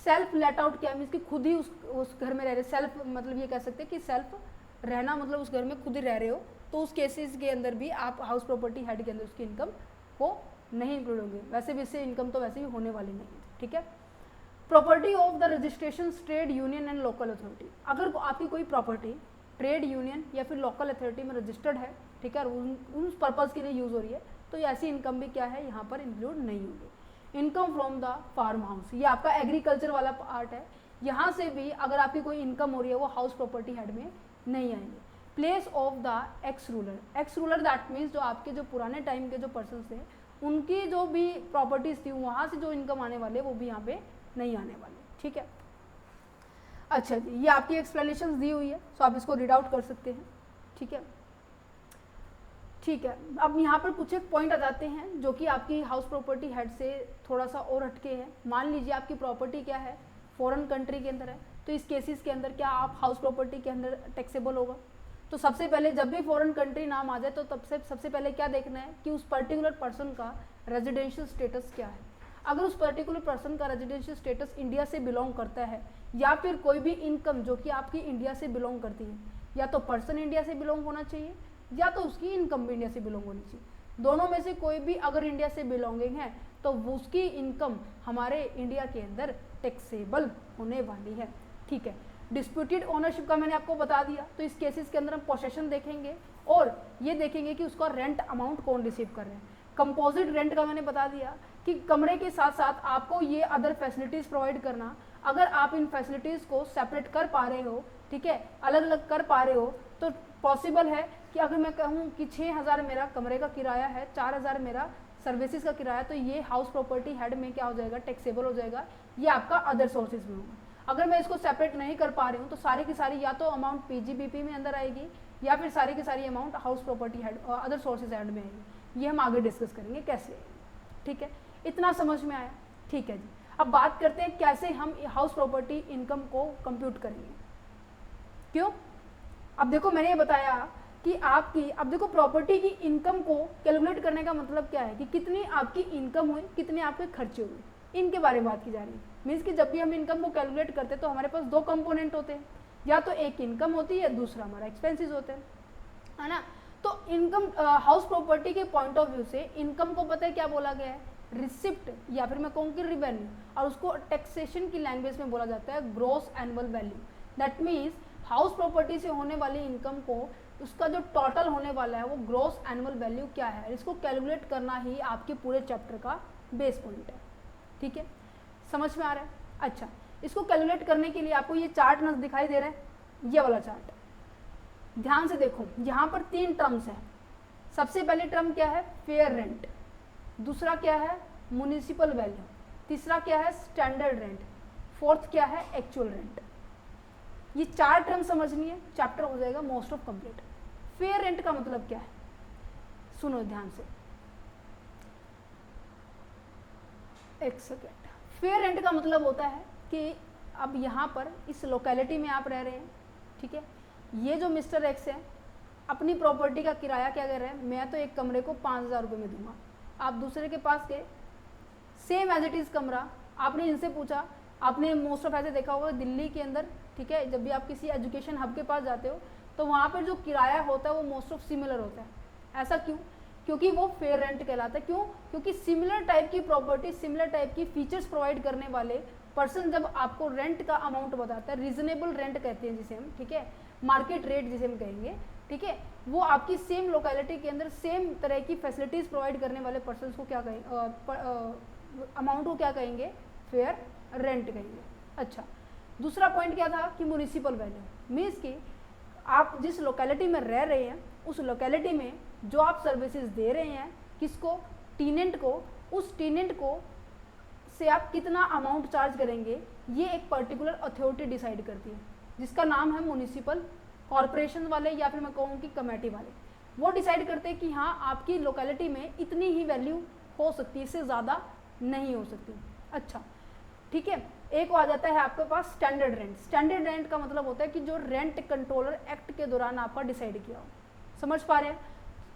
सेल्फ लेट आउट किया, मीन्स कि खुद ही उस घर में रह रहे, सेल्फ मतलब ये कह सकते हैं कि सेल्फ रहना मतलब उस घर में खुद ही रह रहे हो, तो उस केसेस के अंदर भी आप हाउस प्रॉपर्टी हेड के अंदर उसकी इनकम को नहीं इंक्लूड होंगे। वैसे भी इससे इनकम तो वैसे भी होने वाली नहीं है, ठीक है। Property of the registration trade union and local authority, अगर आपकी कोई प्रॉपर्टी ट्रेड यूनियन या फिर लोकल अथॉरिटी में रजिस्टर्ड है, ठीक है, उस पर्पज़ के लिए यूज़ हो रही है, तो ऐसी इनकम भी क्या है यहाँ पर इंक्लूड नहीं होगी। Income from the farm house, ये आपका एग्रीकल्चर वाला पार्ट है, यहाँ से भी अगर आपकी कोई इनकम हो रही है वो हाउस प्रॉपर्टी हेड में नहीं आएंगे। Place of the x ruler that means जो आपके जो पुराने टाइम के जो पर्सन थे उनकी जो भी प्रॉपर्टीज थी वहाँ से जो इनकम आने वाले वो भी यहाँ पे नहीं आने वाले, ठीक है। अच्छा जी, ये आपकी एक्सप्लेनेशन दी हुई है, सो आप इसको रीड आउट कर सकते हैं, ठीक है। ठीक है, अब यहाँ पर कुछ एक पॉइंट आ जाते हैं जो कि आपकी हाउस प्रॉपर्टी हेड से थोड़ा सा और हटके हैं। मान लीजिए आपकी प्रॉपर्टी क्या है, फॉरेन कंट्री के अंदर है, तो इस केसेस के अंदर क्या आप हाउस प्रॉपर्टी के अंदर टैक्सेबल होगा? तो सबसे पहले जब भी फॉरेन कंट्री नाम आ जाए तो तब से सबसे पहले क्या देखना है कि उस पर्टिकुलर पर्सन का रेजिडेंशियल स्टेटस क्या है। अगर उस पर्टिकुलर पर्सन का रेजिडेंशियल स्टेटस इंडिया से बिलोंग करता है या फिर कोई भी इनकम जो कि आपकी इंडिया से बिलोंग करती है, या तो पर्सन इंडिया से बिलोंग होना चाहिए या तो उसकी इनकम भी इंडिया से बिलोंग होनी चाहिए। दोनों में से कोई भी अगर इंडिया से बिलोंगिंग है तो उसकी इनकम हमारे इंडिया के अंदर टैक्सेबल होने वाली है, ठीक है। डिस्प्यूटेड ओनरशिप का मैंने आपको बता दिया, तो इस केसेस के अंदर हम पोसेशन देखेंगे और ये देखेंगे कि उसका रेंट अमाउंट कौन रिसीव कर रहे हैं। कंपोजिट रेंट का मैंने बता दिया कि कमरे के साथ साथ आपको ये अदर फैसिलिटीज़ प्रोवाइड करना, अगर आप इन फैसिलिटीज़ को सेपरेट कर पा रहे हो, ठीक है, अलग अलग कर पा रहे हो, तो पॉसिबल है कि अगर मैं कहूँ कि 6,000 मेरा कमरे का किराया है, 4,000 मेरा सर्विसेज का किराया, तो ये हाउस प्रॉपर्टी हेड में क्या हो जाएगा, टैक्सेबल हो जाएगा। ये आपका अदर सोर्सेज में होगा। अगर मैं इसको सेपरेट नहीं कर पा रही हूँ तो सारी की सारी या तो अमाउंट पीजीबीपी में अंदर आएगी या फिर सारी की सारी अमाउंट हाउस प्रॉपर्टी हेड और अदर सोर्सेज हेड में आएगी। ये हम आगे डिस्कस करेंगे कैसे, ठीक है। इतना समझ में आया, ठीक है जी। अब बात करते हैं कैसे हम हाउस प्रॉपर्टी इनकम को कंप्यूट करेंगे। क्यों? अब देखो मैंने ये बताया कि आपकी, अब देखो प्रॉपर्टी की इनकम को कैलकुलेट करने का मतलब क्या है कि कितनी आपकी इनकम हुई, कितने आपके खर्चे हुए, इनके बारे में बात की जा रही है। मीन्स कि जब भी हम इनकम को कैलकुलेट करते हैं तो हमारे पास दो कंपोनेंट होते हैं, या तो एक इनकम होती है, दूसरा हमारा एक्सपेंसेस होते हैं, है ना। तो इनकम हाउस प्रॉपर्टी के पॉइंट ऑफ व्यू से इनकम को पता है क्या बोला गया है, रिसिप्ट या फिर मैं कहूँ कि रिवेन्यू, और उसको टैक्सेशन की लैंग्वेज में बोला जाता है gross annual value. That means house property से होने वाली इनकम को उसका जो टोटल होने वाला है वो ग्रॉस एनुअल वैल्यू क्या है, इसको कैलकुलेट करना ही आपके पूरे चैप्टर का बेस पॉइंट है, ठीक है। समझ में आ रहा है? अच्छा, इसको कैलकुलेट करने के लिए आपको ये चार्ट न दिखाई दे रहा है, ये वाला चार्ट ध्यान से देखो। यहाँ पर 3 टर्म्स हैं। सबसे पहले टर्म क्या है, फेयर रेंट, दूसरा क्या है म्युनिसिपल वैल्यू, तीसरा क्या है स्टैंडर्ड रेंट, फोर्थ क्या है एक्चुअल रेंट। ये 4 टर्म समझनी है, चैप्टर हो जाएगा most of complete. Fair rent का मतलब क्या है, सुनो ध्यान से, एक सेकेंड। फेयर रेंट का मतलब होता है कि अब यहाँ पर इस लोकेलिटी में आप रह रहे हैं, ठीक है, ये जो मिस्टर एक्स है अपनी प्रॉपर्टी का किराया क्या कर रहे हैं, मैं तो एक कमरे को 5,000 रुपये में दूंगा। आप दूसरे के पास गए, सेम एज इट इज़ कमरा, आपने इनसे पूछा, आपने मोस्ट ऑफ ऐसे देखा होगा दिल्ली के अंदर, ठीक है, जब भी आप किसी एजुकेशन हब के पास जाते हो तो वहाँ पर जो किराया होता है वो मोस्ट ऑफ सिमिलर होता है। ऐसा क्यों? क्योंकि वो फेयर रेंट कहलाता है। क्यों? क्योंकि सिमिलर टाइप की प्रॉपर्टी, सिमिलर टाइप की फीचर्स प्रोवाइड करने वाले पर्सन जब आपको रेंट का अमाउंट बताता है, रीजनेबल रेंट कहते हैं जिसे हम, ठीक है, मार्केट रेट जिसे हम कहेंगे, ठीक है, वो आपकी सेम लोकेलिटी के अंदर सेम तरह की फैसिलिटीज प्रोवाइड करने वाले पर्सन को क्या कहेंगे, अमाउंट को क्या कहेंगे, फेयर रेंट कहेंगे। अच्छा, दूसरा पॉइंट क्या था कि म्यूनिसिपल वैल्यू मीन्स कि आप जिस लोकेलिटी में रह रहे हैं उस लोकेलिटी में जो आप सर्विसेज दे रहे हैं किसको, टीनेंट को, उस टीनेंट को से आप कितना अमाउंट चार्ज करेंगे, ये एक पर्टिकुलर अथॉरिटी डिसाइड करती है जिसका नाम है म्यूनिसिपल कॉरपोरेशन वाले या फिर मैं कहूँ कि कमेटी वाले। वो डिसाइड करते हैं कि हाँ आपकी लोकेलिटी में इतनी ही वैल्यू हो सकती है, इससे ज़्यादा नहीं हो सकती। अच्छा ठीक है, एक आ जाता है आपके पास स्टैंडर्ड रेंट। स्टैंडर्ड रेंट का मतलब होता है कि जो रेंट कंट्रोलर एक्ट के दौरान आपका डिसाइड किया हो। समझ पा रहे हैं,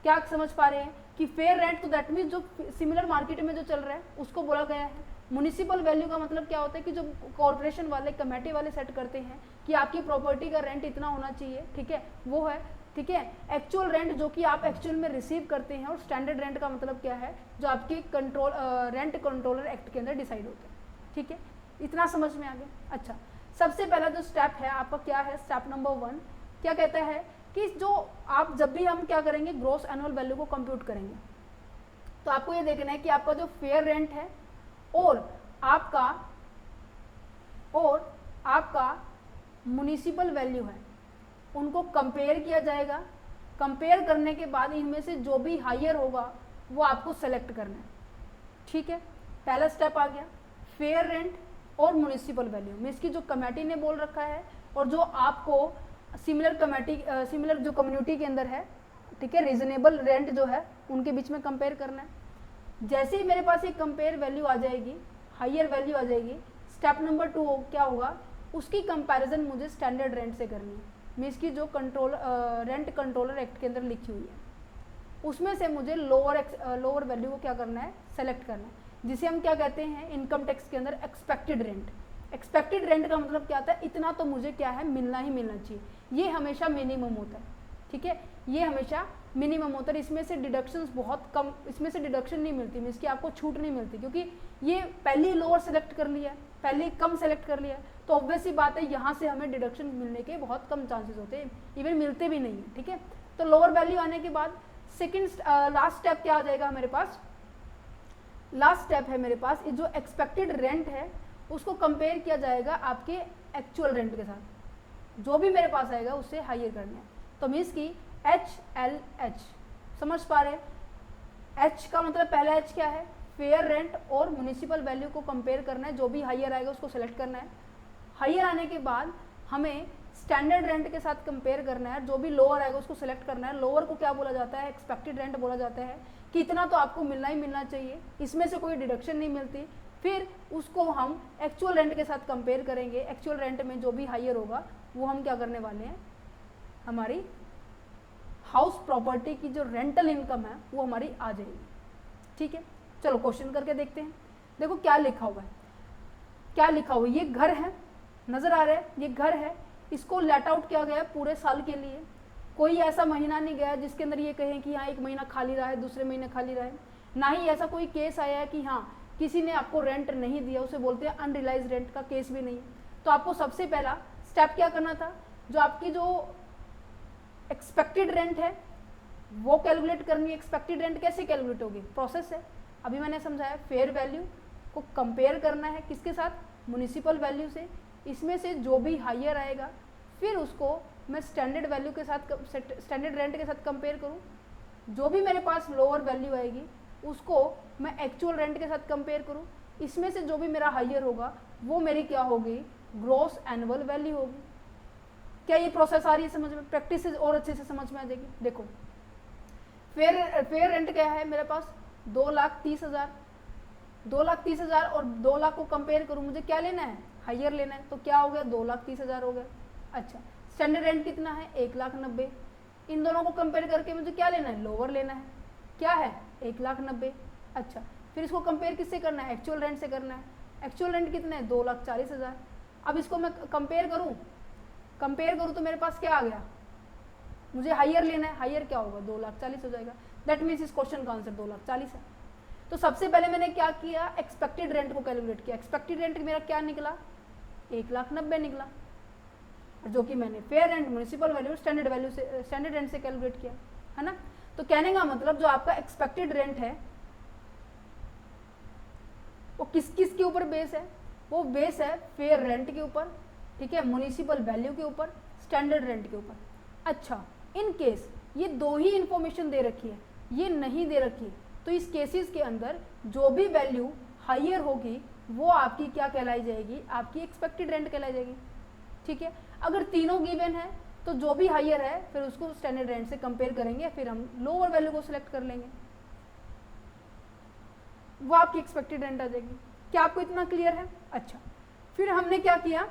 क्या समझ पा रहे हैं कि फेयर रेंट तो दैट मीन्स जो सिमिलर मार्केट में जो चल रहा है उसको बोला गया है। म्यूनिसिपल वैल्यू का मतलब क्या होता है कि जो कॉर्पोरेशन वाले कमेटी वाले सेट करते हैं कि आपकी प्रॉपर्टी का रेंट इतना होना चाहिए, ठीक है, वो है। ठीक है, एक्चुअल रेंट जो कि आप एक्चुअल में रिसीव करते हैं, और स्टैंडर्ड रेंट का मतलब क्या है, जो आपकी रेंट कंट्रोलर एक्ट के अंदर डिसाइड होते हैं। ठीक है, इतना समझ में आ गया। अच्छा, सबसे पहला जो स्टेप है आपका क्या है, स्टेप नंबर 1 क्या कहता है कि जो आप जब भी हम क्या करेंगे ग्रॉस एनुअल वैल्यू को कंप्यूट करेंगे तो आपको ये देखना है कि आपका जो फेयर रेंट है और आपका म्युनिसिपल वैल्यू है उनको कंपेयर किया जाएगा। कंपेयर करने के बाद इनमें से जो भी हायर होगा वो आपको सेलेक्ट करना है। ठीक है, पहला स्टेप आ गया फेयर रेंट और म्युनिसिपल वैल्यू में इसकी जो कमेटी ने बोल रखा है और जो आपको सिमिलर जो कम्युनिटी के अंदर है, ठीक है, रीजनेबल रेंट जो है उनके बीच में कंपेयर करना है। जैसे ही मेरे पास एक कंपेयर वैल्यू आ जाएगी, हायर वैल्यू आ जाएगी, स्टेप नंबर 2 क्या होगा, उसकी कंपैरिजन मुझे स्टैंडर्ड रेंट से करनी है। मीन्स की जो रेंट कंट्रोलर एक्ट के अंदर लिखी हुई है उसमें से मुझे लोअर वैल्यू को क्या करना है, सेलेक्ट करना है, जिसे हम क्या कहते हैं इनकम टैक्स के अंदर एक्सपेक्टेड रेंट। एक्सपेक्टेड रेंट का मतलब क्या होता है, इतना तो मुझे क्या है मिलना ही मिलना चाहिए, ये हमेशा मिनिमम होता है। ठीक है, ये हमेशा मिनिमम होता है, इसमें से डिडक्शंस बहुत कम, इसमें से डिडक्शन नहीं मिलती, मीन्स की आपको छूट नहीं मिलती, क्योंकि ये पहले ही लोअर सेलेक्ट कर लिया है, पहले ही कम सेलेक्ट कर लिया है, तो ऑब्वियस सी बात है यहाँ से हमें डिडक्शन मिलने के बहुत कम चांसेस होते हैं, इवन मिलते भी नहीं है। ठीक है, तो लोअर वैल्यू आने के बाद सेकेंड लास्ट स्टेप क्या आ जाएगा मेरे पास, लास्ट स्टेप है मेरे पास जो एक्सपेक्टेड रेंट है उसको कंपेयर किया जाएगा आपके एक्चुअल रेंट के साथ, जो भी मेरे पास आएगा उससे हायर करना है। तो मीन्स की HLH समझ पा रहे हैं, H का मतलब पहला H क्या है, फेयर रेंट और म्युनिसिपल वैल्यू को कंपेयर करना है, जो भी हायर आएगा उसको सेलेक्ट करना है। हायर आने के बाद हमें स्टैंडर्ड रेंट के साथ कंपेयर करना है, जो भी लोअर आएगा उसको सेलेक्ट करना है। लोअर को क्या बोला जाता है, एक्सपेक्टेड रेंट बोला जाता है, कि इतना तो आपको मिलना ही मिलना चाहिए, इसमें से कोई डिडक्शन नहीं मिलती। फिर उसको हम एक्चुअल रेंट के साथ कंपेयर करेंगे, एक्चुअल रेंट में जो भी हायर होगा वो हम क्या करने वाले हैं, हमारी हाउस प्रॉपर्टी की जो रेंटल इनकम है वो हमारी आ जाएगी। ठीक है, चलो क्वेश्चन करके देखते हैं। देखो क्या लिखा हुआ है, क्या लिखा हुआ है, ये घर है, नजर आ रहा है, ये घर है, इसको लेट आउट किया गया पूरे साल के लिए। कोई ऐसा महीना नहीं गया जिसके अंदर ये कहें कि हाँ एक महीना खाली रहा है, दूसरे महीने खाली रहा है, ना ही ऐसा कोई केस आया है कि हाँ किसी ने आपको रेंट नहीं दिया, उसे बोलते हैं अनरिलाइज रेंट का केस भी नहीं है। तो आपको सबसे पहला स्टेप क्या करना था, जो आपकी जो एक्सपेक्टेड रेंट है वो कैलकुलेट करनी है। एक्सपेक्टेड रेंट कैसे कैलकुलेट होगी, प्रोसेस है, अभी मैंने समझाया। फेयर वैल्यू को कंपेयर करना है किसके साथ, म्युनिसिपल वैल्यू से, इसमें से जो भी हायर आएगा फिर उसको मैं स्टैंडर्ड वैल्यू के साथ, स्टैंडर्ड रेंट के साथ कंपेयर करूँ, जो भी मेरे पास लोअर वैल्यू आएगी उसको मैं एक्चुअल रेंट के साथ कंपेयर करूँ, इसमें से जो भी मेरा हायर होगा वो मेरी क्या होगी, ग्रॉस एनुअल वैल्यू होगी। क्या ये प्रोसेस आ रही है समझ में, प्रैक्टिस से और अच्छे से समझ में आ जाएगी। देखो फेयर रेंट क्या है मेरे पास 2,30,000, 2,30,000 और 2 लाख को कंपेयर करूँ, मुझे क्या लेना है, हायर लेना है, तो क्या हो गया 2,30,000 हो गया। अच्छा, स्टैंडर्ड रेंट कितना है 1,90,000, इन दोनों को कंपेयर करके मुझे क्या लेना है, लोअर लेना है, क्या है 1,90,000। अच्छा, फिर इसको कंपेयर किससे करना है, एक्चुअल रेंट से करना है। एक्चुअल रेंट कितना है 2,40,000। अब इसको मैं कंपेयर करूँ तो मेरे पास क्या आ गया, मुझे हायर लेना है, हायर क्या होगा 2,40,000 हो जाएगा। दैट मीन्स इस क्वेश्चन का आंसर 2,40,000 है। तो सबसे पहले मैंने क्या किया, एक्सपेक्टेड रेंट को कैलकुलेट किया। एक्सपेक्टेड रेंट मेरा क्या निकला, 1,90,000 निकला। जो कि मैंने fair rent, municipal value, standard rent से कैलकुलेट किया, है ना। तो कहने का मतलब जो आपका एक्सपेक्टेड रेंट है वो किस किस के ऊपर बेस है, वो बेस है फेयर रेंट के ऊपर, ठीक है, म्यूनिसिपल वैल्यू के ऊपर, स्टैंडर्ड रेंट के ऊपर। अच्छा, इन केस ये दो ही इंफॉर्मेशन दे रखी है, ये नहीं दे रखी, तो इस केसेस के अंदर जो भी वैल्यू हायर होगी वो आपकी क्या कहलाई जाएगी, आपकी एक्सपेक्टेड रेंट कहलाई जाएगी, ठीक है। अगर तीनों गिवन है तो जो भी हायर है फिर उसको स्टैंडर्ड रेंट से कंपेयर करेंगे, फिर हम लोअर वैल्यू को सिलेक्ट कर लेंगे, वो आपकी एक्सपेक्टेड रेंट आ जाएगी। क्या आपको इतना क्लियर है? अच्छा, फिर हमने क्या किया,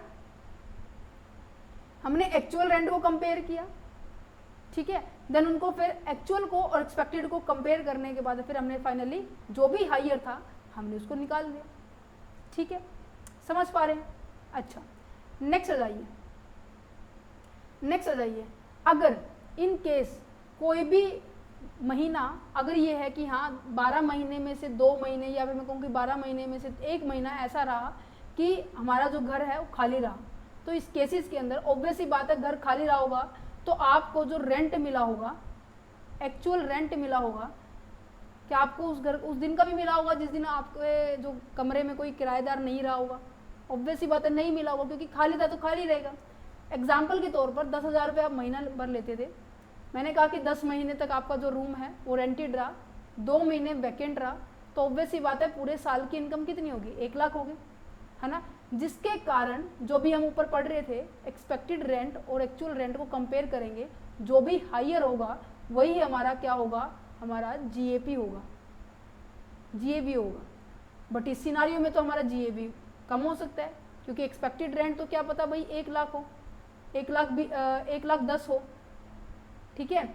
हमने एक्चुअल रेंट को कंपेयर किया, ठीक है, देन उनको फिर एक्चुअल को और एक्सपेक्टेड को कंपेयर करने के बाद फिर हमने फाइनली जो भी हायर था हमने उसको निकाल दिया, ठीक है, समझ पा रहे हैं? अच्छा, नेक्स्ट आ जाइए, नेक्स्ट आ जाइए। अगर इन केस कोई भी महीना अगर ये है कि हाँ 12 महीने में से 2 महीने या फिर मैं कहूँ कि 12 महीने में से 1 महीना ऐसा रहा कि हमारा जो घर है वो खाली रहा, तो इस केसेस के अंदर ऑब्वियस ही बात है घर खाली रहा होगा तो आपको जो रेंट मिला होगा, एक्चुअल रेंट मिला होगा, क्या आपको उस दिन का भी मिला होगा जिस दिन आपके जो कमरे में कोई किराएदार नहीं रहा होगा? ऑब्वियस ही बात है नहीं मिला होगा, क्योंकि खाली था तो खाली रहेगा। एग्जाम्पल के तौर पर 10,000 रुपये आप महीना भर लेते थे, मैंने कहा कि 10 महीने तक आपका जो रूम है वो रेंटेड रहा, 2 महीने वैकेंट रहा, तो ऑब्वियस ही बात है पूरे साल की इनकम कितनी होगी, 1 लाख होगी, है ना। जिसके कारण जो भी हम ऊपर पढ़ रहे थे एक्सपेक्टेड रेंट और एक्चुअल रेंट को कंपेयर करेंगे, जो भी हायर होगा वही हमारा क्या होगा, हमारा जीएपी होगा, जीएबी होगा। बट इस सिनारियो में तो हमारा जीएबी कम हो सकता है, क्योंकि एक्सपेक्टेड रेंट तो क्या पता भाई 1 लाख हो, 1,10,000 हो, ठीक है,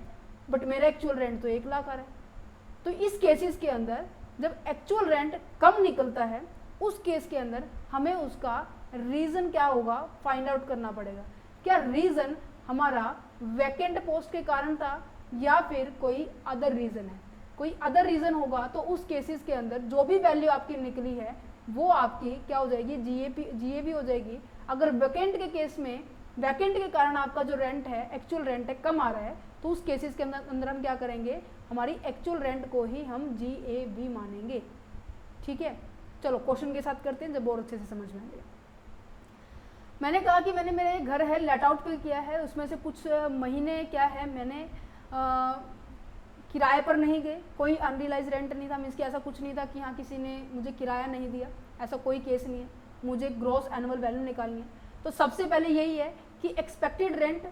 बट मेरा एक्चुअल रेंट तो 1 लाख आ रहा है। तो इस केसेस के अंदर जब एक्चुअल रेंट कम निकलता है उस केस के अंदर हमें उसका रीज़न क्या होगा फाइंड आउट करना पड़ेगा। क्या रीज़न हमारा वैकेंट पोस्ट के कारण था या फिर कोई अदर रीज़न है? कोई अदर रीज़न होगा तो उस केसेस के अंदर जो भी वैल्यू आपकी निकली है वो आपकी क्या हो जाएगी, जीएबी हो जाएगी। अगर वैकेंट के केस में वैकेंट के कारण आपका जो रेंट है, एक्चुअल रेंट है, कम आ रहा है, तो उस केसेस के अंदर हम क्या करेंगे, हमारी एक्चुअल रेंट को ही हम जीएबी मानेंगे, ठीक है। चलो क्वेश्चन के साथ करते हैं जब और अच्छे से समझ में आएगा। मैंने कहा कि मैंने मेरे घर है लेट आउट पे किया है, उसमें से कुछ महीने क्या है मैंने किराए पर नहीं गए, कोई अनरियलाइज रेंट नहीं था, मीन्स कि ऐसा कुछ नहीं था कि हाँ किसी ने मुझे किराया नहीं दिया, ऐसा कोई केस नहीं है, मुझे ग्रॉस एनुअल वैल्यू निकालनी है। तो सबसे पहले यही है कि एक्सपेक्टेड रेंट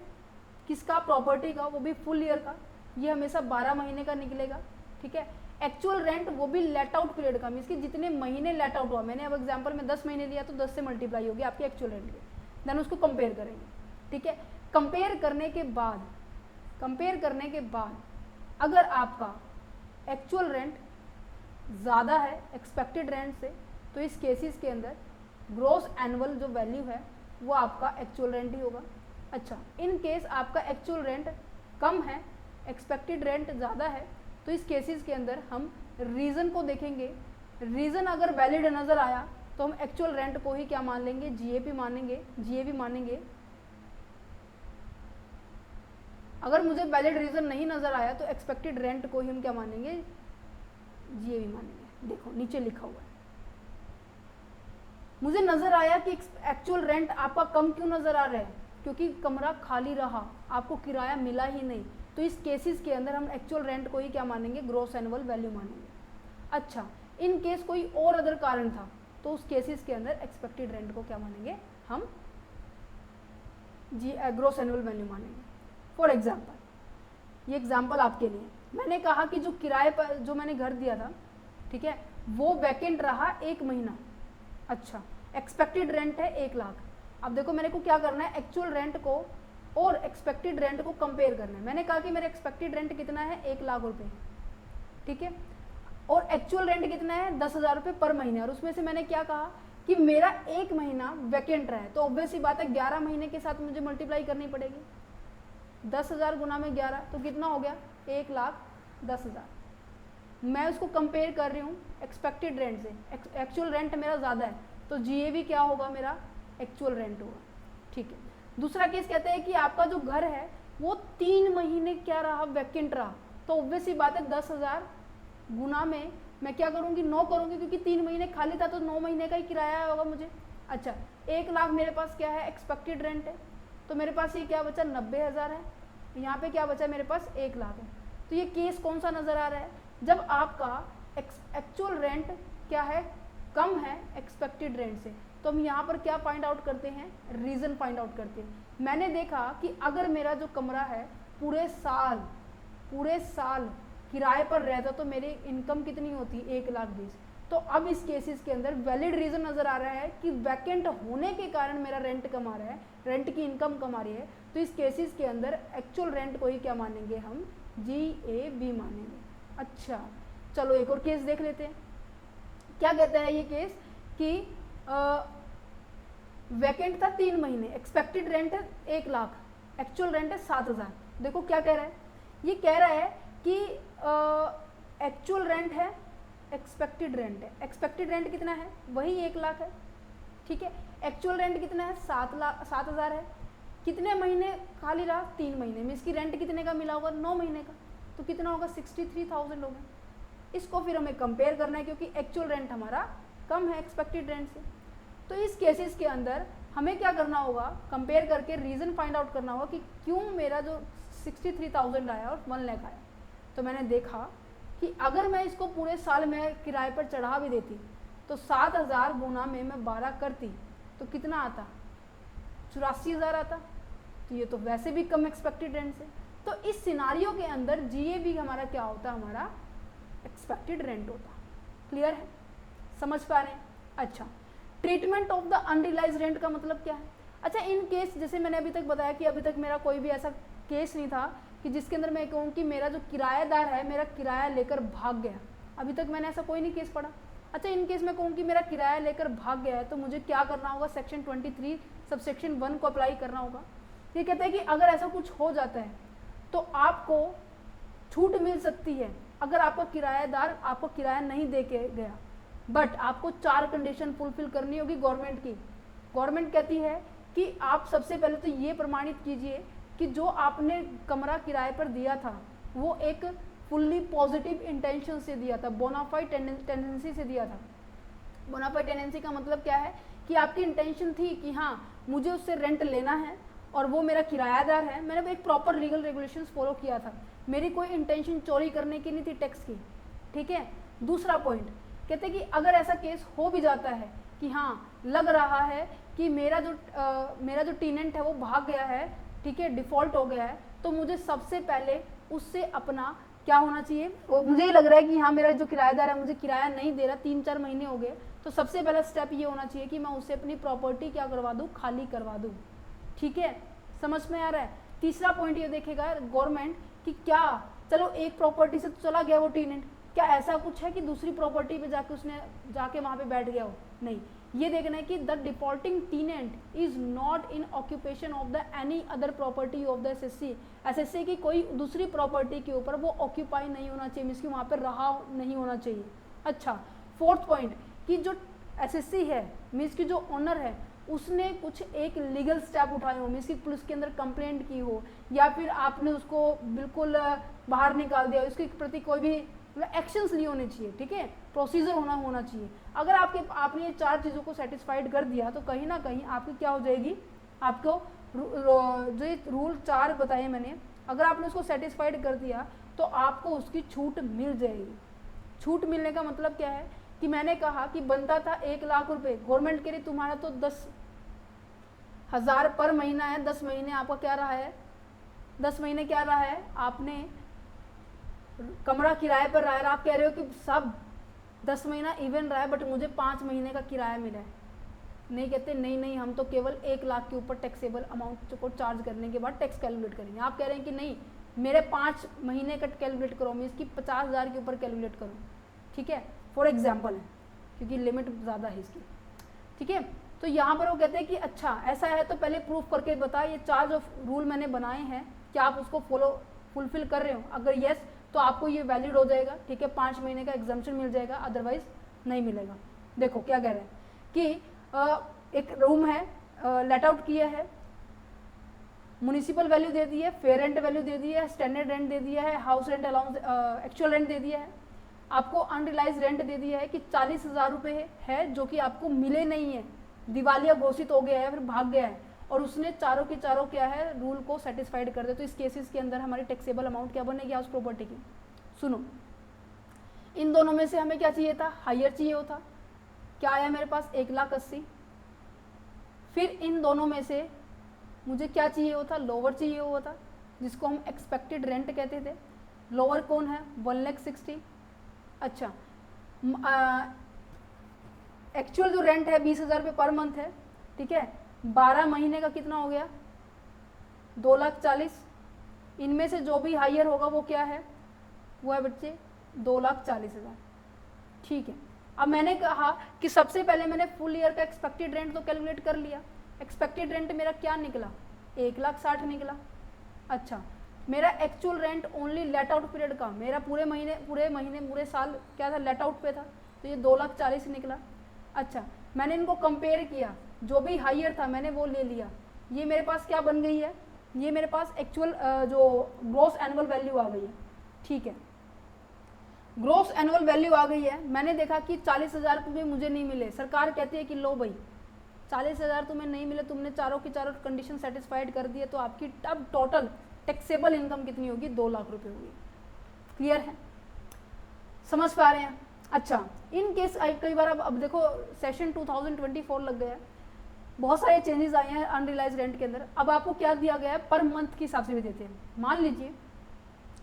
किसका, प्रॉपर्टी का, वो भी फुल ईयर का, ये हमेशा 12 महीने का निकलेगा, ठीक है। एक्चुअल रेंट वो भी लेट आउट पीरियड का, मीन्स कि जितने महीने लेट आउट हुआ, मैंने अब एग्जांपल में 10 महीने लिया तो 10 से मल्टीप्लाई होगी आपकी एक्चुअल रेंट की, देन उसको कंपेयर करेंगे, ठीक है। कंपेयर करने के बाद अगर आपका एक्चुअल रेंट ज़्यादा है एक्सपेक्टेड रेंट से, तो इस केसेस के अंदर ग्रॉस एनुअल जो वैल्यू है वो आपका एक्चुअल रेंट ही होगा। अच्छा, इन केस आपका एक्चुअल रेंट कम है, एक्सपेक्टेड रेंट ज़्यादा है, तो इस केसेस के अंदर हम रीज़न को देखेंगे, रीज़न अगर वैलिड नज़र आया तो हम एक्चुअल रेंट को ही क्या मान लेंगे, जीएबी मानेंगे। अगर मुझे वैलिड रीज़न नहीं नज़र आया तो एक्सपेक्टेड रेंट को ही हम क्या मानेंगे, जीएबी मानेंगे। देखो नीचे लिखा हुआ है, मुझे नज़र आया कि एक्चुअल रेंट आपका कम क्यों नज़र आ रहा है, क्योंकि कमरा खाली रहा, आपको किराया मिला ही नहीं, तो इस केसेस के अंदर हम एक्चुअल रेंट को ही क्या मानेंगे, ग्रॉस एनुअल वैल्यू मानेंगे। अच्छा, इन केस कोई और अदर कारण था तो उस केसेस के अंदर एक्सपेक्टेड रेंट को क्या मानेंगे, हम ग्रॉस एनुअल वैल्यू मानेंगे। फॉर एग्जाम्पल, ये एग्जाम्पल आपके लिए, मैंने कहा कि जो किराए पर जो मैंने घर दिया था, ठीक है, वो वैकेंट रहा 1 महीना। अच्छा, एक्सपेक्टेड रेंट है 1 लाख। अब देखो मेरे को क्या करना है, एक्चुअल रेंट को और एक्सपेक्टेड रेंट को कंपेयर करना है। मैंने कहा कि मेरा एक्सपेक्टेड रेंट कितना है, 1 लाख रुपए, ठीक है, और एक्चुअल रेंट कितना है, 10,000 रुपये पर महीने, और उसमें से मैंने क्या कहा कि मेरा 1 महीना वैकेंट रहा है, तो ऑब्वियस ही बात है 11 महीने के साथ मुझे मल्टीप्लाई करनी पड़ेगी, 10,000 गुना में 11 तो कितना हो गया, 1,10,000। मैं उसको कंपेयर कर रही हूँ एक्सपेक्टेड रेंट से, एक्चुअल रेंट मेरा ज़्यादा है, तो जीएबी क्या होगा, मेरा एक्चुअल रेंट होगा, ठीक है। दूसरा केस कहते हैं कि आपका जो घर है वो 3 महीने क्या रहा, वैकेंट रहा, तो ऑब्वियस ही बात है 10,000 गुना में मैं क्या करूँगी, 9 करूँगी, क्योंकि 3 महीने खाली था तो 9 महीने का ही किराया होगा मुझे। अच्छा, 1 लाख मेरे पास क्या है, एक्सपेक्टेड रेंट है, तो मेरे पास ये क्या बचा, 90,000 है, यहाँ पे क्या बचा मेरे पास, 1 लाख है। तो ये केस कौन सा नज़र आ रहा है, जब आपका एक्चुअल रेंट क्या है, कम है एक्सपेक्टेड रेंट से। तो हम यहाँ पर क्या फाइंड आउट करते हैं, रीज़न फाइंड आउट करते हैं। मैंने देखा कि अगर मेरा जो कमरा है पूरे साल किराए पर रहता तो मेरी इनकम कितनी होती, 1,20,000। तो अब इस केसेस के अंदर वैलिड रीज़न नज़र आ रहा है कि वैकेंट होने के कारण मेरा रेंट कम आ रहा है, रेंट की इनकम कम आ रही है, तो इस केसेस के अंदर एक्चुअल रेंट को ही क्या मानेंगे हम, GAB मानेंगे। अच्छा चलो एक और केस देख लेते हैं। क्या कहता है ये केस कि वैकेंट था 3 महीने, एक्सपेक्टेड रेंट है 1 लाख, एक्चुअल रेंट है 7,000। देखो क्या कह रहा है, ये कह रहा है कि एक्चुअल रेंट है, एक्सपेक्टेड रेंट है, एक्सपेक्टेड रेंट कितना है, वही 1 लाख है, ठीक है, एक्चुअल रेंट कितना है, 7,000 है, कितने महीने खाली रहा, 3 महीने में, इसकी रेंट कितने का मिला होगा, 9 महीने का, तो कितना होगा, 63,000 होगा। इसको फिर हमें कंपेयर करना है क्योंकि एक्चुअल रेंट हमारा कम है एक्सपेक्टेड रेंट से। तो इस केसेस के अंदर हमें क्या करना होगा, कंपेयर करके रीज़न फाइंड आउट करना होगा कि क्यों मेरा जो 63,000 आया और 1 लाख आया। तो मैंने देखा कि अगर मैं इसको पूरे साल में किराए पर चढ़ा भी देती तो 7,000 गुना में मैं 12 करती तो कितना आता, 84,000 आता। तो ये तो वैसे भी कम एक्सपेक्टेड रेंट से। तो इस सिनारियो के अंदर GAB हमारा क्या होता, हमारा एक्सपेक्टेड रेंट होता। क्लियर है, समझ पा रहे हैं। अच्छा, treatment of the unrealised rent का मतलब क्या है। अच्छा, इन केस जैसे मैंने अभी तक बताया कि अभी तक मेरा कोई भी ऐसा केस नहीं था कि जिसके अंदर मैं कहूँ कि मेरा जो किराएदार है मेरा किराया लेकर भाग गया, अभी तक मैंने ऐसा कोई नहीं केस पढ़ा। अच्छा, इन केस मैं कहूँ कि मेरा किराया लेकर भाग गया है तो मुझे क्या करना होगा, सेक्शन 23 सबसेक्शन 1 को अप्लाई करना होगा। ये कहते हैं कि अगर ऐसा कुछ हो जाता है तो आपको छूट मिल सकती है अगर आपका किराएदार आपको किराया नहीं दे के गया, बट आपको 4 कंडीशन फुलफिल करनी होगी गवर्नमेंट की। गवर्नमेंट कहती है कि आप सबसे पहले तो ये प्रमाणित कीजिए कि जो आपने कमरा किराए पर दिया था वो एक फुल्ली पॉजिटिव इंटेंशन से दिया था, बोनाफाइड टेंडेंसी से दिया था। बोनाफाइड टेंडेंसी का मतलब क्या है कि आपकी इंटेंशन थी कि हाँ मुझे उससे रेंट लेना है और वो मेरा किरायादार है, मैंने एक प्रॉपर लीगल रेगुलेशंस फॉलो किया था, मेरी कोई इंटेंशन चोरी करने की नहीं थी टैक्स की। ठीक है, दूसरा पॉइंट कहते हैं कि अगर ऐसा केस हो भी जाता है कि हाँ लग रहा है कि मेरा जो टेनेंट है वो भाग गया है, ठीक है, डिफ़ॉल्ट हो गया है, तो मुझे सबसे पहले उससे अपना क्या होना चाहिए, मुझे लग रहा है कि हाँ मेरा जो किराएदार है मुझे किराया नहीं दे रहा, 3-4 महीने हो गए, तो सबसे पहला स्टेप ये होना चाहिए कि मैं उससे अपनी प्रॉपर्टी क्या करवा दूँ, खाली करवा दूँ। ठीक है, समझ में आ रहा है। तीसरा पॉइंट ये देखेगा गवर्नमेंट कि क्या चलो एक प्रॉपर्टी से तो चला गया वो टेनेंट, क्या ऐसा कुछ है कि दूसरी प्रॉपर्टी पे जाके उसने जाके वहाँ पे बैठ गया हो, नहीं, ये देखना है कि the defaulting tenant is not in occupation of the any other property of the SSC की कोई दूसरी प्रॉपर्टी के ऊपर वो ऑक्यूपाई नहीं होना चाहिए, मीन्स कि वहाँ पर रहा नहीं होना चाहिए। अच्छा, फोर्थ पॉइंट कि जो एसएससी है मीन्स कि जो ओनर है उसने कुछ एक लीगल स्टेप उठाए हो, मीन्स कि पुलिस के अंदर कंप्लेंट की हो या फिर आपने उसको बिल्कुल बाहर निकाल दिया, उसके प्रति कोई भी एक्शंस लिए होने चाहिए। ठीक है, प्रोसीजर होना चाहिए। अगर आपने ये 4 चीज़ों को सेटिस्फाइड कर दिया तो कहीं ना कहीं आपकी क्या हो जाएगी, आपको जो रूल 4 बताए मैंने, अगर आपने उसको सेटिस्फाइड कर दिया तो आपको उसकी छूट मिल जाएगी। छूट मिलने का मतलब क्या है कि मैंने कहा कि बनता था 1 लाख रुपए, गवर्नमेंट के लिए तुम्हारा तो 10,000 पर महीना है, 10 महीने आपका क्या रहा है, 10 महीने क्या रहा है, आपने कमरा किराए पर रहा है, आप कह रहे हो कि सब 10 महीना इवन रहा है बट मुझे 5 महीने का किराया मिला है। नहीं कहते नहीं हम तो केवल 1 लाख के ऊपर टैक्सेबल अमाउंट को चार्ज करने के बाद टैक्स कैलकुलेट करेंगे। आप कह रहे हैं कि नहीं मेरे 5 महीने का कैलकुलेट करो, मैं इसकी 50,000 के ऊपर कैलकुलेट करूँ। ठीक है, फॉर एग्जाम्पल है क्योंकि लिमिट ज़्यादा है इसकी। ठीक है, तो यहाँ पर वो कहते हैं कि अच्छा ऐसा है तो पहले प्रूफ करके बता, ये 4 जो रूल मैंने बनाए हैं क्या आप उसको फुलफिल कर रहे हो, अगर येस तो आपको ये वैलिड हो जाएगा। ठीक है, 5 महीने का एग्जाम्पशन मिल जाएगा, अदरवाइज नहीं मिलेगा। देखो क्या कह रहे हैं कि एक रूम है, लेट आउट किया है, म्यूनिसिपल वैल्यू दे दी है, फेयर रेंट वैल्यू दे दी है, स्टैंडर्ड रेंट दे दिया है, house rent allowance actual rent दे दिया है, आपको अनरिलाइज रेंट दे दिया है कि 40,000 रुपये है जो कि आपको मिले नहीं है, दिवालिया घोषित हो गया है, फिर भाग गया है और उसने चारों की चारों क्या है रूल को सेटिस्फाइड कर दे। तो इस केसेस के अंदर हमारी टैक्सेबल अमाउंट क्या बनेगी हाउस प्रॉपर्टी की। सुनो, इन दोनों में से हमें क्या चाहिए था, हायर चाहिए होता, क्या आया मेरे पास 1,80,000। फिर इन दोनों में से मुझे क्या चाहिए होता, लोअर चाहिए होता, जिसको हम एक्सपेक्टेड रेंट कहते थे। लोअर कौन है, 1,60,000। अच्छा, एक्चुअल जो रेंट है 20,000 रुपये पर मंथ है, ठीक है, 12 महीने का कितना हो गया, 2,40,000। इनमें से जो भी हायर होगा वो क्या है, वो है बच्चे 2,40,000। ठीक है, अब मैंने कहा कि सबसे पहले मैंने फुल ईयर का एक्सपेक्टेड रेंट तो कैलकुलेट कर लिया। एक्सपेक्टेड रेंट मेरा क्या निकला, 1,60,000 निकला। अच्छा, मेरा actual rent only let out period का, मेरा पूरे महीने पूरे साल क्या था, लेट आउट पे था, तो ये 2,40,000 निकला। अच्छा, मैंने इनको कंपेयर किया, जो भी हायर था मैंने वो ले लिया, ये मेरे पास क्या बन गई है, ये मेरे पास एक्चुअल जो ग्रॉस एनुअल वैल्यू आ गई है। ठीक है, ग्रॉस एनुअल वैल्यू आ गई है। मैंने देखा कि 40,000 रुपये मुझे नहीं मिले, सरकार कहती है कि लो भाई 40,000 तुम्हें नहीं मिले, तुमने चारों की चारों कंडीशन सेटिस्फाइड कर दिए, तो आपकी अब टोटल टैक्सेबल इनकम कितनी होगी, 2 लाख रुपए होगी। क्लियर है, समझ पा रहे हैं। अच्छा, इन केस कई बार अब देखो सेशन 2024 लग गया है, बहुत सारे चेंजेस आए हैं अनरिलाइज रेंट के अंदर। अब आपको क्या दिया गया है, पर मंथ के हिसाब से भी देते हैं। मान लीजिए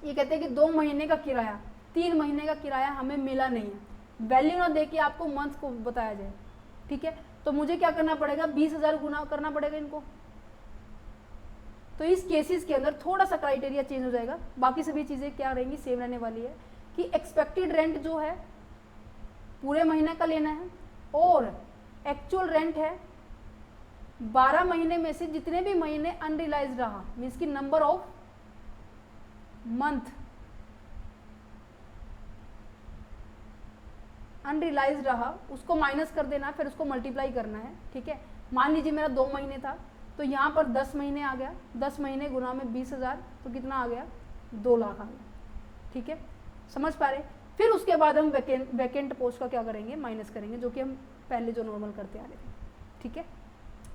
ये कहते हैं कि 2 महीने का किराया, 3 महीने का किराया हमें मिला नहीं है, वैल्यू ना दे के आपको मंथ को बताया जाए। ठीक है, तो मुझे क्या करना पड़ेगा, 20,000 गुना करना पड़ेगा इनको। तो इस केसेस के अंदर थोड़ा सा क्राइटेरिया चेंज हो जाएगा, बाकी सभी चीज़ें क्या रहेंगी, सेम रहने वाली है कि एक्सपेक्टेड रेंट जो है पूरे महीने का लेना है, और एक्चुअल रेंट है 12 महीने में से जितने भी महीने अनरिलाइज रहा, मीन्स की नंबर ऑफ मंथ अनरिलाइज रहा उसको माइनस कर देना, फिर उसको मल्टीप्लाई करना है। ठीक है, मान लीजिए मेरा 2 महीने था, तो यहाँ पर 10 महीने आ गया, 10 महीने गुना में 20,000, तो कितना आ गया, 2 लाख आ गया। ठीक है, समझ पा रहे। फिर उसके बाद हम वैकेंट पोस्ट का क्या करेंगे, माइनस करेंगे, जो कि हम पहले जो नॉर्मल करते आ रहे थे। ठीक है,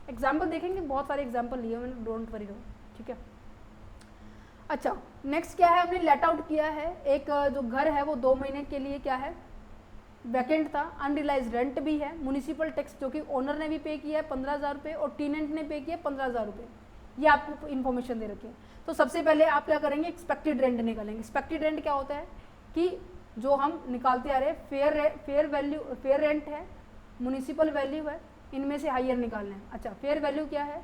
एग्जाम्पल देखेंगे, बहुत सारे एग्जाम्पल लिए मैंने, डोंट वरी रहो। ठीक है, अच्छा नेक्स्ट क्या है, हमने लेट आउट किया है एक जो घर है वो 2 महीने के लिए क्या है, वैकेंट था, अनरिलाइज रेंट भी है, म्यूनिसिपल टैक्स जो कि ओनर ने भी पे किया है 15,000 रुपये और टेनेंट ने पे किया 15,000 रुपये, ये आपको इन्फॉर्मेशन दे रखी है। तो सबसे पहले आप क्या करेंगे, एक्सपेक्टेड रेंट निकालेंगे। एक्सपेक्टेड रेंट क्या होता है कि जो हम निकालते आ रहे हैं, फेयर रेंट है, म्यूनिसिपल वैल्यू है, इनमें से हायर निकालना है। अच्छा, फेयर वैल्यू क्या है,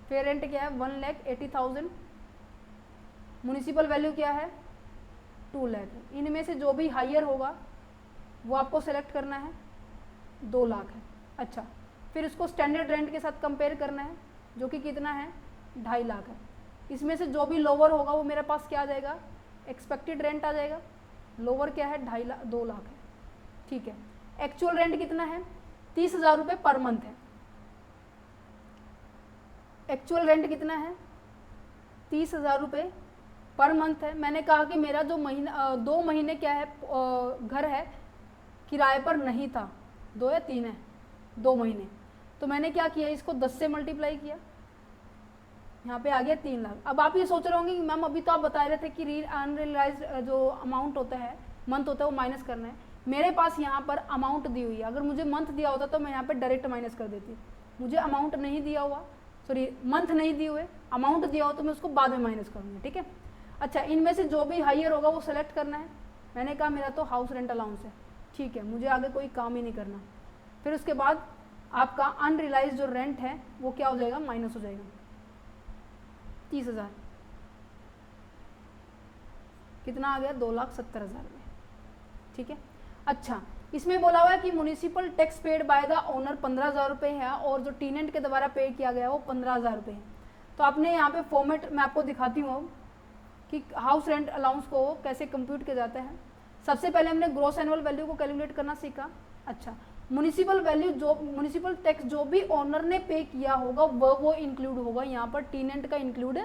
फेयर रेंट क्या है, 1,80,000, म्यूनिसिपल वैल्यू क्या है, 2 लाख। इनमें से जो भी हायर होगा वो आपको सेलेक्ट करना है, 2 लाख है। अच्छा, फिर उसको स्टैंडर्ड रेंट के साथ कंपेयर करना है, जो कि कितना है, 2.5 लाख है। इसमें से जो भी लोअर होगा वो मेरे पास क्या आ जाएगा, एक्सपेक्टेड रेंट आ जाएगा। लोअर क्या है, 2 लाख है। ठीक है, एक्चुअल रेंट कितना है, 30,000 रुपये पर मंथ है। एक्चुअल रेंट कितना है, 30,000 रुपये पर मंथ है। मैंने कहा कि मेरा जो महीना 2 महीने क्या है घर है किराए पर नहीं था, 2 या 3 है, 2 महीने, तो मैंने क्या किया, इसको 10 से मल्टीप्लाई किया, यहाँ पे आ गया 3 लाख। अब आप ये सोच रहे होंगे कि मैम अभी तो आप बता रहे थे कि अनरियलाइज जो अमाउंट होता है, मंथ होता है, वो माइनस करना है। मेरे पास यहाँ पर अमाउंट दी हुई है, अगर मुझे मंथ दिया होता तो मैं यहाँ पे डायरेक्ट माइनस कर देती। मुझे अमाउंट नहीं दिया हुआ, सॉरी मंथ नहीं दिए हुए, अमाउंट दिया हो तो मैं उसको बाद में माइनस करूँगी। ठीक है, अच्छा इनमें से जो भी हायर होगा वो सेलेक्ट करना है। मैंने कहा मेरा तो हाउस रेंट अलाउंस है, ठीक है, मुझे आगे कोई काम ही नहीं करना। फिर उसके बाद आपका अनरियलाइज जो रेंट है वो क्या हो जाएगा, माइनस हो जाएगा 30,000, कितना आ गया, 2,70,000 में। ठीक है, अच्छा इसमें बोला हुआ है कि municipal tax paid by the owner 15,000 रुपये है और जो टेनेंट के द्वारा पे किया गया वो 15,000 रुपये है। तो आपने यहाँ पे फॉर्मेट मैं आपको दिखाती हूँ कि हाउस रेंट अलाउंस को कैसे कंप्यूट किया जाता है। सबसे पहले हमने ग्रॉस एनुअल वैल्यू को कैलकुलेट करना सीखा। अच्छा, म्युनिसिपल वैल्यू जो म्युनिसिपल टैक्स जो भी ओनर ने पे किया होगा वो इंक्लूड होगा, यहाँ पर टीनेंट का इंक्लूड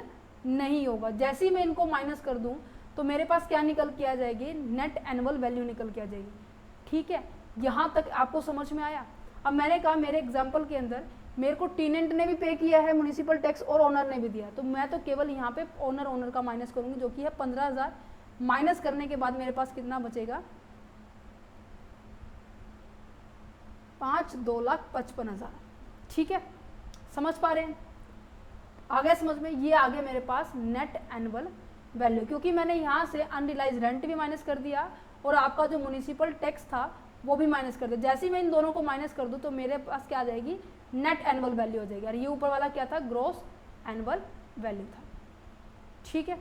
नहीं होगा। जैसे ही मैं इनको माइनस कर दूं तो मेरे पास क्या निकल के आ जाएगी, नेट एनुअल वैल्यू निकल के आ जाएगी। ठीक है, यहाँ तक आपको समझ में आया। अब मैंने कहा मेरे एग्जाम्पल के अंदर मेरे को टीनेंट ने भी पे किया है म्युनिसिपल टैक्स और ओनर ने भी दिया, तो मैं तो केवल यहाँ पे ओनर का माइनस करूंगी जो कि है 15,000। माइनस करने के बाद मेरे पास कितना बचेगा, 5,2,55,000। ठीक है, समझ पा रहे हैं, आ गया समझ में। ये आ गया मेरे पास नेट एनुअल वैल्यू, क्योंकि मैंने यहाँ से अनरिलाइज रेंट भी माइनस कर दिया और आपका जो म्युनिसिपल टैक्स था वो भी माइनस कर दिया। जैसे ही मैं इन दोनों को माइनस कर दूँ तो मेरे पास क्या आ जाएगी, नेट एनुअल वैल्यू हो जाएगी। और ये ऊपर वाला क्या था, ग्रॉस एनुअल वैल्यू था। ठीक है,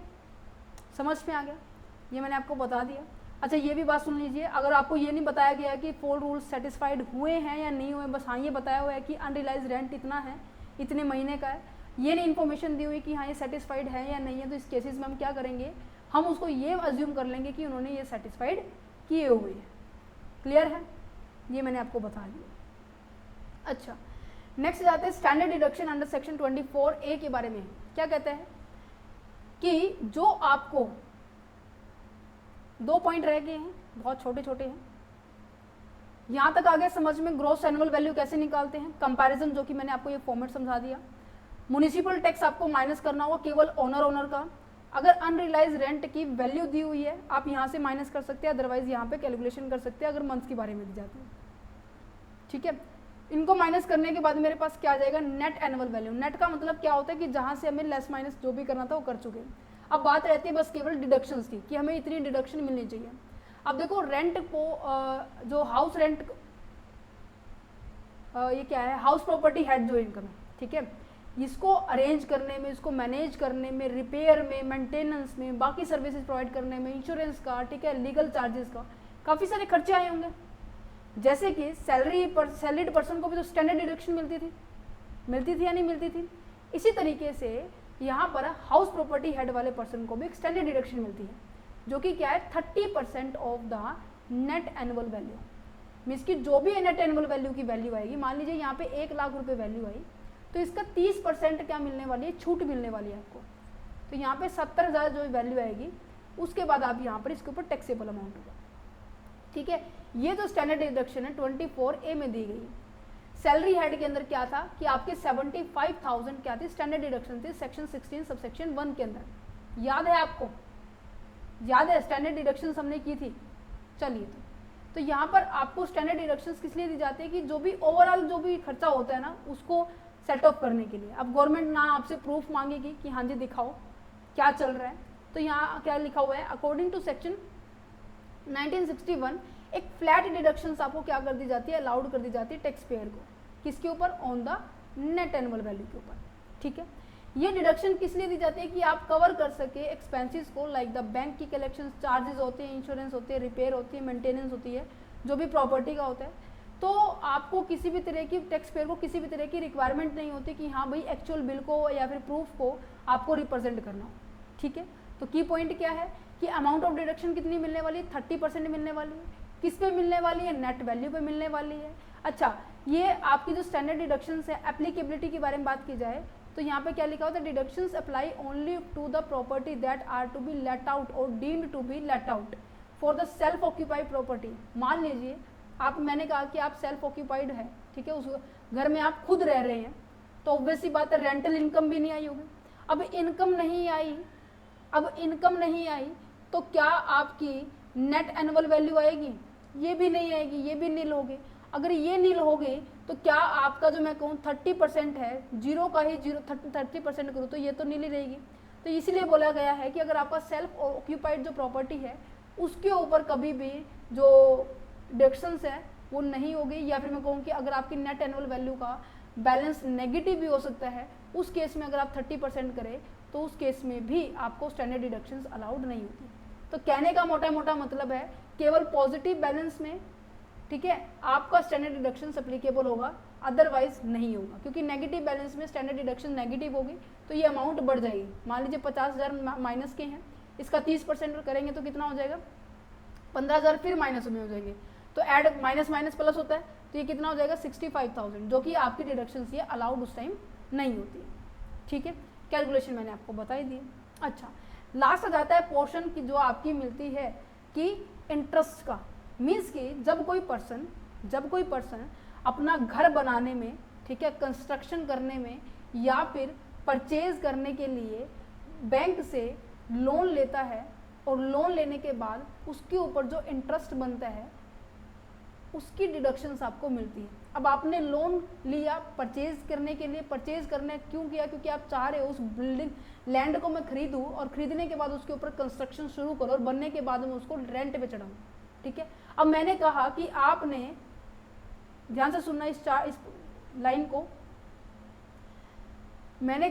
समझ में आ गया, ये मैंने आपको बता दिया। अच्छा, ये भी बात सुन लीजिए, अगर आपको ये नहीं बताया गया कि 4 रूल्स सेटिस्फाइड हुए हैं या नहीं हुए, बस हाँ ये बताया हुआ है कि अनरिलाइज रेंट इतना है, इतने महीने का है, ये नहीं इन्फॉर्मेशन दी हुई कि हाँ ये सेटिस्फाइड है या नहीं है, तो इस केसेस में हम क्या करेंगे, हम उसको ये अज्यूम कर लेंगे कि उन्होंने ये सेटिस्फाइड किए हुए हैं। क्लियर है, ये मैंने आपको बता दिया। अच्छा, नेक्स्ट जाते हैं standard deduction under section 24A के बारे में। क्या कहते हैं कि जो आपको 2 पॉइंट रह गए हैं, बहुत छोटे छोटे हैं, यहां तक आगे समझ में। ग्रॉस एनुअल वैल्यू कैसे निकालते हैं, कंपैरिजन, जो कि मैंने आपको ये फॉर्मेट समझा दिया। म्युनिसिपल टैक्स आपको माइनस करना होगा केवल ओनर का। अगर अनरिलाइज रेंट की वैल्यू दी हुई है आप यहाँ से माइनस कर सकते हैं, अदरवाइज यहाँ पे कैलकुलेशन कर सकते हैं अगर मंथ्स के बारे में दी जाती है। ठीक है, इनको माइनस करने के बाद मेरे पास क्या आ जाएगा, नेट एनुअल वैल्यू। नेट का मतलब क्या होता है कि जहाँ से हमें लेस माइनस जो भी करना था वो कर चुके हैं। अब बात रहती है बस केवल डिडक्शंस की कि हमें इतनी डिडक्शन मिलनी चाहिए। अब देखो रेंट को जो हाउस रेंट, ये क्या है, हाउस प्रॉपर्टी हेड जो इनकम है, ठीक है, इसको अरेंज करने में, इसको मैनेज करने में, रिपेयर में, मेंटेनेंस में, बाकी सर्विसेज प्रोवाइड करने में, इंश्योरेंस का, ठीक है, लीगल चार्जेस का, काफ़ी सारे खर्चे आए होंगे। जैसे कि सैलरीड पर्सन को भी तो स्टैंडर्ड डिडक्शन मिलती थी या नहीं मिलती थी। इसी तरीके से यहाँ पर हाउस प्रॉपर्टी हेड वाले पर्सन को भी एक स्टैंडर्ड डिडक्शन मिलती है, जो कि क्या है, 30% of the net annual value. Means कि जो भी नेट एनुअल वैल्यू की वैल्यू आएगी, मान लीजिए यहाँ पे 1 लाख रुपए वैल्यू आई, तो इसका 30% क्या मिलने वाली है, छूट मिलने वाली है आपको। तो यहाँ पे 70,000 जो वैल्यू आएगी, उसके बाद आप यहाँ पर इसके ऊपर टैक्सेबल अमाउंट होगा। ठीक है, ये जो स्टैंडर्ड डिडक्शन है 24A में दी गई। सैलरी हेड के अंदर क्या था कि आपके 75,000 क्या थी, स्टैंडर्ड डिडक्शन थी सेक्शन 16 सबसेक्शन 1 के अंदर। याद है आपको, याद है स्टैंडर्ड डिडक्शन हमने की थी। चलिए, तो यहाँ पर आपको स्टैंडर्ड डिडक्शंस किस लिए दी जाती है कि जो भी ओवरऑल जो भी खर्चा होता है ना, उसको सेट ऑफ करने के लिए। अब गवर्नमेंट ना आपसे प्रूफ मांगेगी कि हाँ जी दिखाओ क्या चल रहा है, तो यहाँ क्या लिखा हुआ है, अकॉर्डिंग टू सेक्शन 1961 एक फ्लैट डिडक्शंस आपको क्या कर दी जाती है, अलाउड कर दी जाती है टैक्स पेयर को। किसके ऊपर, on the net annual value के ऊपर। ठीक है, ये डिडक्शन किस लिए दी जाती है कि आप कवर कर सके एक्सपेंसेस को, लाइक द बैंक की कलेक्शन चार्जेस होते हैं, इंश्योरेंस होती है, रिपेयर होती है, मेंटेनेंस होती है, जो भी प्रॉपर्टी का होता है। तो आपको किसी भी तरह की टैक्स पेयर को किसी भी तरह की रिक्वायरमेंट नहीं होती कि हाँ भाई एक्चुअल बिल को या फिर प्रूफ को आपको रिप्रेजेंट करना हो। ठीक है, तो की पॉइंट क्या है कि अमाउंट ऑफ डिडक्शन कितनी मिलने वाली है, 30% मिलने वाली है। किस पे मिलने वाली है, नेट वैल्यू पे मिलने वाली है। अच्छा, ये आपकी जो स्टैंडर्ड डिडक्शंस है, एप्लीकेबिलिटी के बारे में बात की जाए तो यहाँ पे क्या लिखा होता है, deductions apply only to the property that are to be let out और deemed to be let out for the self occupied property. मान लीजिए आप, मैंने कहा कि आप सेल्फ ऑक्यूपाइड है, ठीक है, उस घर में आप खुद रह रहे हैं, तो ऑब्वियसली बात है रेंटल इनकम भी नहीं आई होगी। अब इनकम नहीं आई तो क्या आपकी नेट एनुअल वैल्यू आएगी, ये भी नहीं आएगी, ये भी नील होगी। अगर ये नील हो गई तो क्या आपका जो मैं कहूँ 30% है, जीरो का ही 30% करूँ तो ये तो नील ही रहेगी। तो इसलिए बोला गया है कि अगर आपका सेल्फ ऑक्यूपाइड जो प्रॉपर्टी है उसके ऊपर कभी भी जो डिडक्शंस है वो नहीं होगी, या फिर मैं कहूँ कि अगर आपकी नेट एनुअल वैल्यू का बैलेंस नेगेटिव भी हो सकता है, उस केस में अगर आप 30% करें तो उस केस में भी आपको स्टैंडर्ड डिडक्शंस अलाउड नहीं होती। तो कहने का मोटा मोटा मतलब है केवल पॉजिटिव बैलेंस में, ठीक है, आपका स्टैंडर्ड डिडक्शन एप्लीकेबल होगा, अदरवाइज नहीं होगा, क्योंकि नेगेटिव बैलेंस में स्टैंडर्ड डिडक्शन नेगेटिव होगी तो ये अमाउंट बढ़ जाएगी। मान लीजिए 50,000 माइनस के हैं, इसका 30% करेंगे तो कितना हो जाएगा, 15,000 फिर माइनस में हो जाएंगे। तो ऐड माइनस माइनस प्लस होता है, तो ये कितना हो जाएगा 65,000, जो कि आपकी डिडक्शन ये अलाउड उस टाइम नहीं होती है। ठीक है, कैलकुलेशन मैंने आपको बता ही दी। अच्छा, लास्ट आ जाता है पोर्शन की जो आपकी मिलती है कि इंटरेस्ट का। मीन्स कि जब कोई पर्सन अपना घर बनाने में, ठीक है, कंस्ट्रक्शन करने में या फिर परचेज करने के लिए बैंक से लोन लेता है और लोन लेने के बाद उसके ऊपर जो इंटरेस्ट बनता है उसकी डिडक्शंस आपको मिलती है। अब आपने लोन लिया परचेज करने के लिए, परचेज करने क्यों किया? क्योंकि आप चाह रहे हो उस बिल्डिंग लैंड को मैं खरीदूं और खरीदने के बाद उसके ऊपर कंस्ट्रक्शन शुरू करो और बनने के बाद मैं उसको रेंट पे चढ़ाऊं। ठीक है, अब मैंने कहा कि आपने, ध्यान से सुनना इस लाइन को, मैंने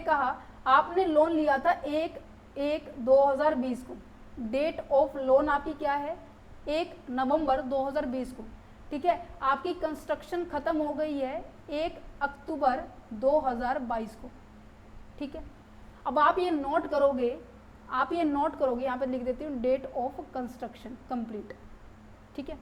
कहा आपने लोन लिया था 1/1/2020 को। डेट ऑफ लोन आपकी क्या है? 1 नवंबर 2020 को। ठीक है, आपकी कंस्ट्रक्शन खत्म हो गई है 1 अक्टूबर 2022 को। ठीक है, अब आप ये नोट करोगे, यहाँ पे लिख देती हूँ डेट ऑफ कंस्ट्रक्शन कंप्लीट। ठीक है,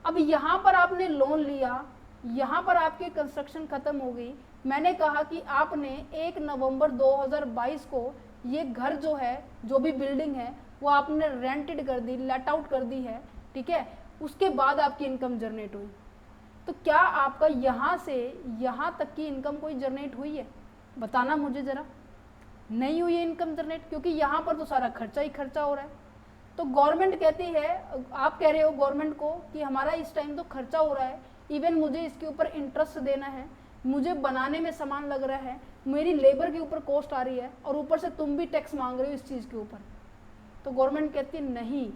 अब यहाँ पर आपने लोन लिया, यहाँ पर आपकी कंस्ट्रक्शन खत्म हो गई। मैंने कहा कि आपने 1 नवंबर 2022 को ये घर जो है, जो भी बिल्डिंग है, वो आपने रेंटेड कर दी, लेट आउट कर दी है। ठीक है, उसके बाद आपकी इनकम जनरेट हुई। तो क्या आपका यहाँ से यहाँ तक की इनकम कोई जनरेट हुई है? बताना मुझे ज़रा। नहीं हुई है इनकम जनरेट, क्योंकि यहाँ पर तो सारा खर्चा ही खर्चा हो रहा है। तो गवर्नमेंट कहती है, आप कह रहे हो गवर्नमेंट को कि हमारा इस टाइम तो खर्चा हो रहा है, इवन मुझे इसके ऊपर इंटरेस्ट देना है, मुझे बनाने में सामान लग रहा है, मेरी लेबर के ऊपर कॉस्ट आ रही है और ऊपर से तुम भी टैक्स मांग रहे हो इस चीज़ के ऊपर। तो गवर्नमेंट कहती है नहीं,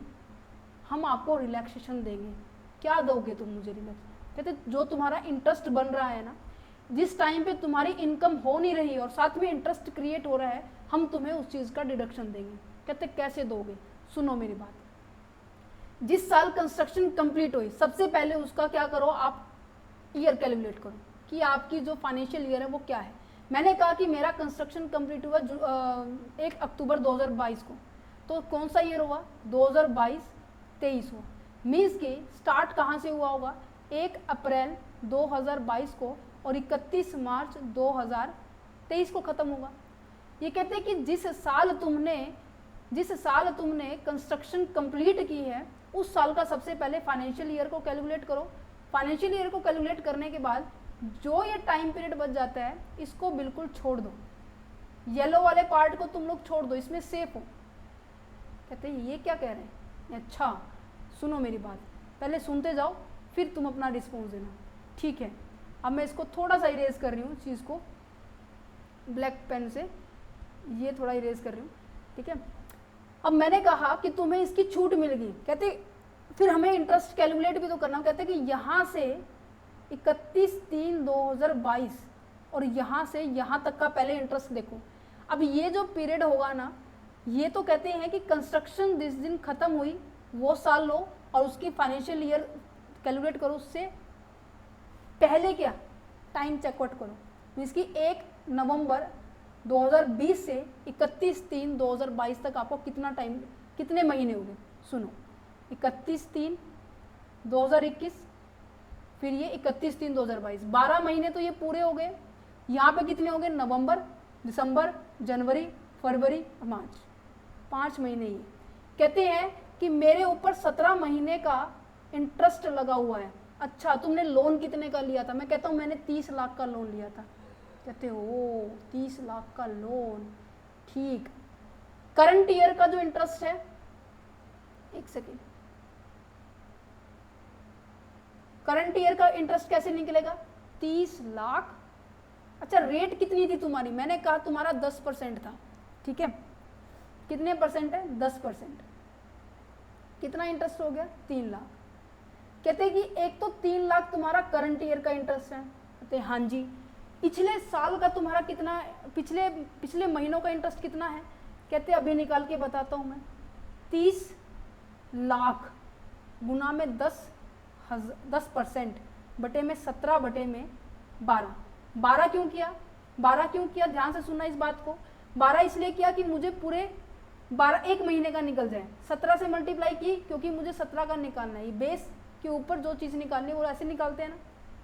हम आपको रिलैक्सेशन देंगे। क्या दोगे तुम मुझे रिलैक्स? कहते जो तुम्हारा इंटरेस्ट बन रहा है ना, जिस टाइम पे तुम्हारी इनकम हो नहीं रही और साथ में इंटरेस्ट क्रिएट हो रहा है, हम तुम्हें उस चीज़ का डिडक्शन देंगे। कहते कैसे दोगे? सुनो मेरी बात। जिस साल कंस्ट्रक्शन कंप्लीट हुई, सबसे पहले उसका क्या करो, आप ईयर कैलकुलेट करो कि आपकी जो फाइनेंशियल ईयर है वो क्या है। मैंने कहा कि मेरा कंस्ट्रक्शन कंप्लीट हुआ 1 अक्टूबर 2022 को, तो कौन सा ईयर हुआ? 2022-23 हुआ। मीन्स कि स्टार्ट कहाँ से हुआ होगा? 1 अप्रैल 2022 को और 31 मार्च 2023 को ख़त्म होगा। ये कहते हैं कि जिस साल तुमने कंस्ट्रक्शन कंप्लीट की है, उस साल का सबसे पहले फाइनेंशियल ईयर को कैलकुलेट करो। फाइनेंशियल ईयर को कैलकुलेट करने के बाद जो ये टाइम पीरियड बच जाता है, इसको बिल्कुल छोड़ दो। येलो वाले पार्ट को तुम लोग छोड़ दो, इसमें सेफ हो। कहते हैं ये क्या कह रहे हैं? अच्छा सुनो मेरी बात, पहले सुनते जाओ फिर तुम अपना रिस्पॉन्स देना। ठीक है, अब मैं इसको थोड़ा सा इरेज कर रही हूँ चीज़ को, ब्लैक पेन से ये थोड़ा इरेज कर रही हूँ। ठीक है, अब मैंने कहा कि तुम्हें इसकी छूट मिल गई। कहते फिर हमें इंटरेस्ट कैलकुलेट भी तो करना। कहते कि यहाँ से 31/3/2022 और यहाँ से यहाँ तक का पहले इंटरेस्ट देखो। अब ये जो पीरियड होगा ना, ये तो कहते हैं कि कंस्ट्रक्शन जिस दिन ख़त्म हुई वो साल लो और उसकी फाइनेंशियल ईयर कैलकुलेट करो, उससे पहले क्या टाइम चेकआउट करो। तो इसकी 1 नवंबर 2020 से 31/3/2022 तक आपको कितना टाइम, कितने महीने हो गए? सुनो, 31/3/2021, फिर ये 31/3/2022, 12 महीने तो ये पूरे हो गए। यहाँ पे कितने हो गए? नवंबर, दिसंबर, जनवरी, फरवरी, मार्च, 5 महीने। ये कहते हैं कि मेरे ऊपर 17 महीने का इंटरेस्ट लगा हुआ है। अच्छा, तुमने लोन कितने का लिया था? मैं कहता हूँ मैंने 30 लाख का लोन लिया था। कहते हो 30 लाख का लोन, ठीक। करंट ईयर का जो इंटरेस्ट है, एक सेकेंड, करंट ईयर का इंटरेस्ट कैसे निकलेगा? 30 लाख। अच्छा, रेट कितनी थी तुम्हारी? मैंने कहा तुम्हारा 10% था। ठीक है, कितने परसेंट है? 10%। कितना इंटरेस्ट हो गया? 3 लाख। कहते कि एक तो 3 लाख तुम्हारा करंट ईयर का इंटरेस्ट है। कहते हाँ जी। पिछले साल का तुम्हारा कितना, पिछले महीनों का इंटरेस्ट कितना है? कहते अभी निकाल के बताता हूँ मैं। 30 लाख गुना में 10% बटे में 17 बटे में 12। 12 क्यों किया? ध्यान से सुनना इस बात को। 12 इसलिए किया कि मुझे पूरे 12 एक महीने का निकल जाए, 17 से मल्टीप्लाई की क्योंकि मुझे 17 का निकालना है। बेस के ऊपर जो चीज़ निकालनी है वो ऐसे निकालते हैं ना,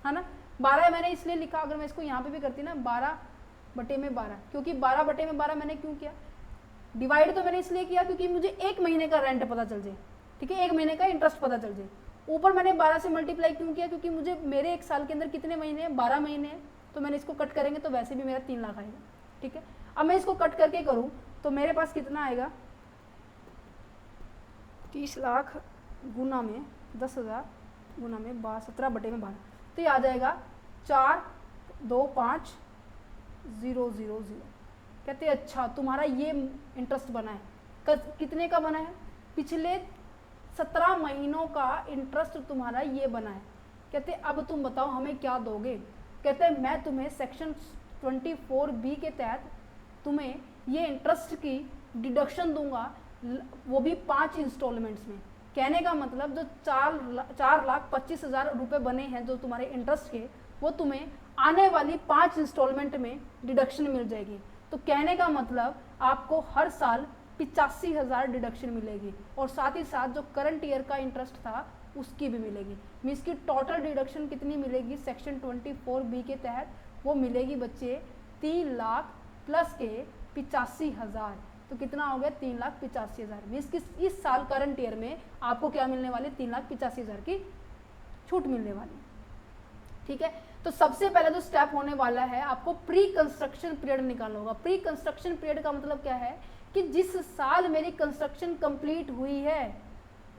है ना। 12 मैंने इसलिए लिखा, अगर मैं इसको यहाँ पे भी करती ना 12/12, क्योंकि 12/12 मैंने क्यों किया, डिवाइड तो मैंने इसलिए किया क्योंकि मुझे एक महीने का रेंट पता चल जाए, ठीक है, एक महीने का इंटरेस्ट पता चल जाए। ऊपर मैंने 12 से मल्टीप्लाई क्यों किया, क्योंकि मुझे मेरे एक साल के अंदर कितने महीने हैं, 12 महीने हैं, तो मैंने इसको कट करेंगे तो वैसे भी मेरा 3 लाख आएगा, ठीक है। अब मैं इसको कट करके करूँ तो मेरे पास कितना आएगा, 30 लाख गुना में 10,000 गुना में 17/12, तो ये आ जाएगा 425,000। कहते हैं अच्छा तुम्हारा ये इंटरेस्ट बना है, कितने का बना है, पिछले 17 महीनों का इंटरेस्ट तुम्हारा ये बना है। कहते अब तुम बताओ हमें क्या दोगे। कहते हैं मैं तुम्हें सेक्शन 24B के तहत तुम्हें ये इंटरेस्ट की डिडक्शन दूंगा, वो भी 5 इंस्टॉलमेंट्स में। कहने का मतलब जो 4,25,000 रुपये बने हैं जो तुम्हारे इंटरेस्ट के, वो तुम्हें आने वाली 5 इंस्टॉलमेंट में डिडक्शन मिल जाएगी। तो कहने का मतलब आपको हर साल 85,000 डिडक्शन मिलेगी, और साथ ही साथ जो करंट ईयर का इंटरेस्ट था उसकी भी मिलेगी। मीन्स की टोटल डिडक्शन कितनी मिलेगी सेक्शन 24B के तहत, वो मिलेगी बच्चे 3 लाख प्लस के 85,000। तो कितना हो गया 3,85,000। मीन्स कि इस साल करंट ईयर में आपको क्या मिलने वाली, 3,85,000 की छूट मिलने वाली, ठीक है। तो सबसे पहले जो स्टेप होने वाला है, आपको प्री कंस्ट्रक्शन पीरियड निकालना होगा। प्री कंस्ट्रक्शन पीरियड का मतलब क्या है कि जिस साल मेरी कंस्ट्रक्शन कंप्लीट हुई है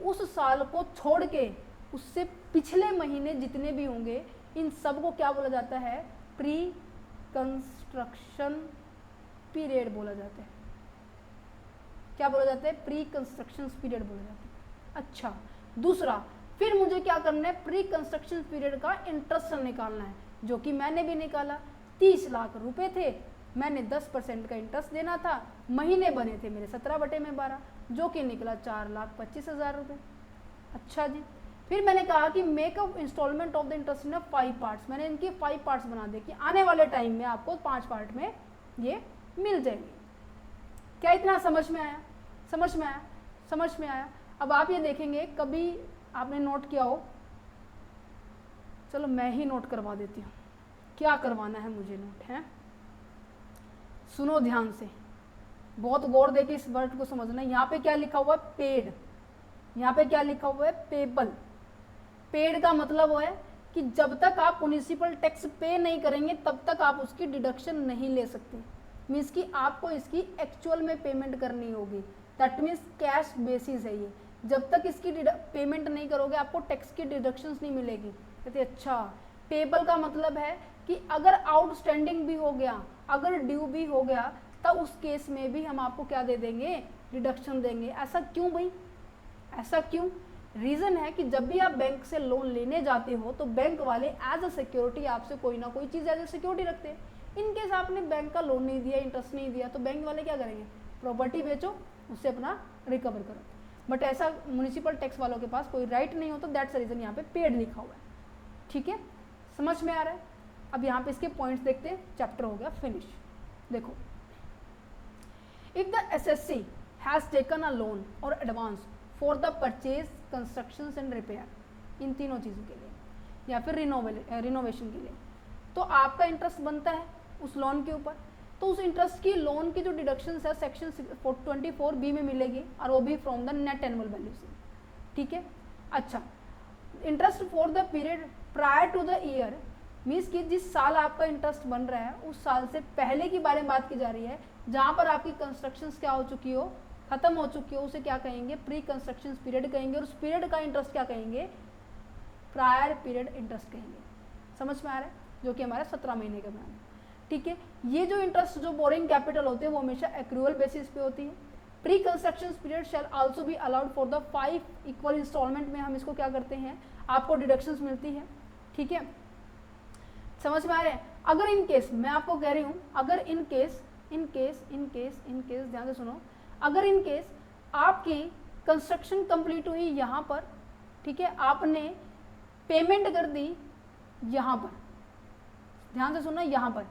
उस साल को छोड़ के उससे पिछले महीने जितने भी होंगे इन सब को क्या बोला जाता है, प्री कंस्ट्रक्शन पीरियड बोला जाता है। क्या बोला जाता है, प्री कंस्ट्रक्शन पीरियड बोला जाता है। अच्छा, दूसरा फिर मुझे क्या करना है, प्री कंस्ट्रक्शन पीरियड का इंटरेस्ट निकालना है, जो कि मैंने भी निकाला। 30 लाख रुपए थे, मैंने 10% का इंटरेस्ट देना था, महीने बने थे मेरे 17/12, जो कि निकला 4,25,000 रुपये। अच्छा जी, फिर मैंने कहा कि make up instalment of the interest in 5 parts. मैंने इनके 5 पार्ट्स बना दिए कि आने वाले टाइम में आपको 5 पार्ट में ये मिल जाएंगे। क्या इतना समझ में आया, समझ में आया, समझ में आया। अब आप ये देखेंगे, कभी आपने नोट किया हो, चलो मैं ही नोट करवा देती हूँ, क्या करवाना है मुझे नोट है। सुनो ध्यान से, बहुत गौर देके इस वर्ड को समझना। यहाँ पे क्या लिखा हुआ है, पेड, यहाँ पे क्या लिखा हुआ है, पेबल। पेड का मतलब है कि जब तक आप म्युनिसिपल टैक्स पे नहीं करेंगे तब तक आप उसकी डिडक्शन नहीं ले सकते। मीन्स कि आपको इसकी एक्चुअल में पेमेंट करनी होगी, दैट मीन्स कैश बेसिस है ये। जब तक इसकी पेमेंट नहीं करोगे आपको टैक्स की डिडक्शंस नहीं मिलेगी। कहते अच्छा, पेबल का मतलब है कि अगर आउटस्टैंडिंग भी हो गया, अगर ड्यू भी हो गया, तब उस केस में भी हम आपको क्या दे देंगे, डिडक्शन देंगे। ऐसा क्यों भाई, ऐसा क्यों? रीज़न है कि जब भी आप बैंक से लोन लेने जाते हो तो बैंक वाले एज अ सिक्योरिटी आपसे कोई ना कोई चीज़ एज अ सिक्योरिटी रखते हैं। इनकेस आपने बैंक का लोन नहीं दिया, इंटरेस्ट नहीं दिया, तो बैंक वाले क्या करेंगे, प्रॉपर्टी बेचो, उससे अपना रिकवर करो। बट ऐसा म्युनिसिपल टैक्स वालों के पास कोई राइट नहीं होता, दैट्स द रीज़न यहाँ पे पेड लिखा हुआ है। ठीक है, समझ में आ रहा है। अब यहाँ पे इसके पॉइंट्स देखते हैं, चैप्टर हो गया फिनिश। देखो, if the SSC has taken a loan और advance for the purchase, construction and repair, इन तीनों चीज़ों के लिए या फिर रिनोवेशन के लिए, तो आपका इंटरेस्ट बनता है उस लोन के ऊपर। तो उस इंटरेस्ट की लोन की जो डिडक्शन है सेक्शन 24B में मिलेगी, और वो भी from the net annual value से। ठीक है, अच्छा, interest for the period prior to the year, means कि जिस साल आपका इंटरेस्ट बन रहा है उस साल से पहले की बारे में बात की जा रही है, जहाँ पर आपकी कंस्ट्रक्शन क्या हो चुकी हो, खत्म हो चुकी हो, उसे क्या कहेंगे, प्री कंस्ट्रक्शन पीरियड कहेंगे। और उस पीरियड का इंटरेस्ट क्या कहेंगे, प्रायर पीरियड इंटरेस्ट कहेंगे। समझ में आ रहा है, जो कि हमारा 17 महीने का बना है। ठीक है, ये जो इंटरेस्ट जो बोरिंग कैपिटल होते हैं वो हमेशा एक्रूअल बेसिस पे होती है। Pre construction period shall also be allowed for the 5 equal instalment में हम इसको क्या करते हैं, आपको डिडक्शंस मिलती है। ठीक है, समझ में आ रहा है। अगर इन केस, मैं आपको कह रही हूँ, अगर इन केस ध्यान से सुनो, अगर इन केस आपकी कंस्ट्रक्शन कंप्लीट हुई यहाँ पर, ठीक है, आपने पेमेंट कर दी यहाँ पर, ध्यान से सुनना, यहाँ पर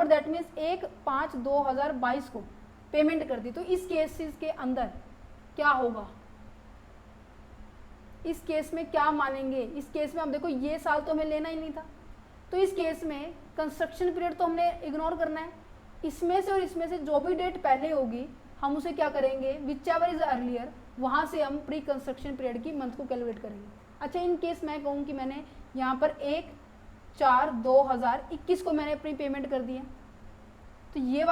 दैट मीन्स 1/5/2022 को पेमेंट कर दी, तो इस केसेस के अंदर क्या होगा, इस केस में क्या मानेंगे, इस केस में अब देखो ये साल तो हमें लेना ही नहीं था, तो इस केस में कंस्ट्रक्शन पीरियड तो हमने इग्नोर करना है, इसमें से और इसमें से जो भी डेट पहले होगी हम उसे क्या करेंगे, विच एवर इज अर्लियर, वहाँ से हम प्री कंस्ट्रक्शन पीरियड की मंथ को कैलकुलेट करेंगे। अच्छा, इन केस मैं कहूँ कि मैंने यहाँ पर 1/4/2021 को मैंने प्री पेमेंट कर दिया, तो ये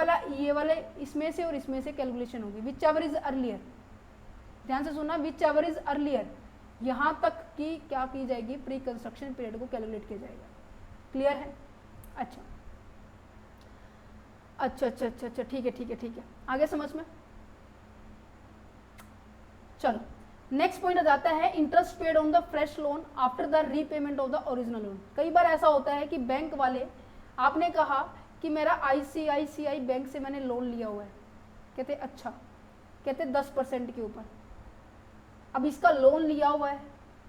वाला इसमें से और इसमें से कैलकुलेशन होगी, विच एवर इज अर्लियर, ध्यान से सुनना, विच एवर इज अर्लियर, यहाँ तक की क्या की जाएगी, प्री कंस्ट्रक्शन पीरियड को कैलकुलेट किया जाएगा। क्लियर है? अच्छा अच्छा अच्छा अच्छा अच्छा, ठीक है ठीक है ठीक है, आगे समझ में। चलो नेक्स्ट पॉइंट आ जाता है, interest paid on the fresh loan after the repayment of the original loan. कई बार ऐसा होता है कि बैंक वाले, आपने कहा कि मेरा ICICI बैंक से मैंने लोन लिया हुआ है, कहते अच्छा, कहते 10% के ऊपर, अब इसका लोन लिया हुआ है,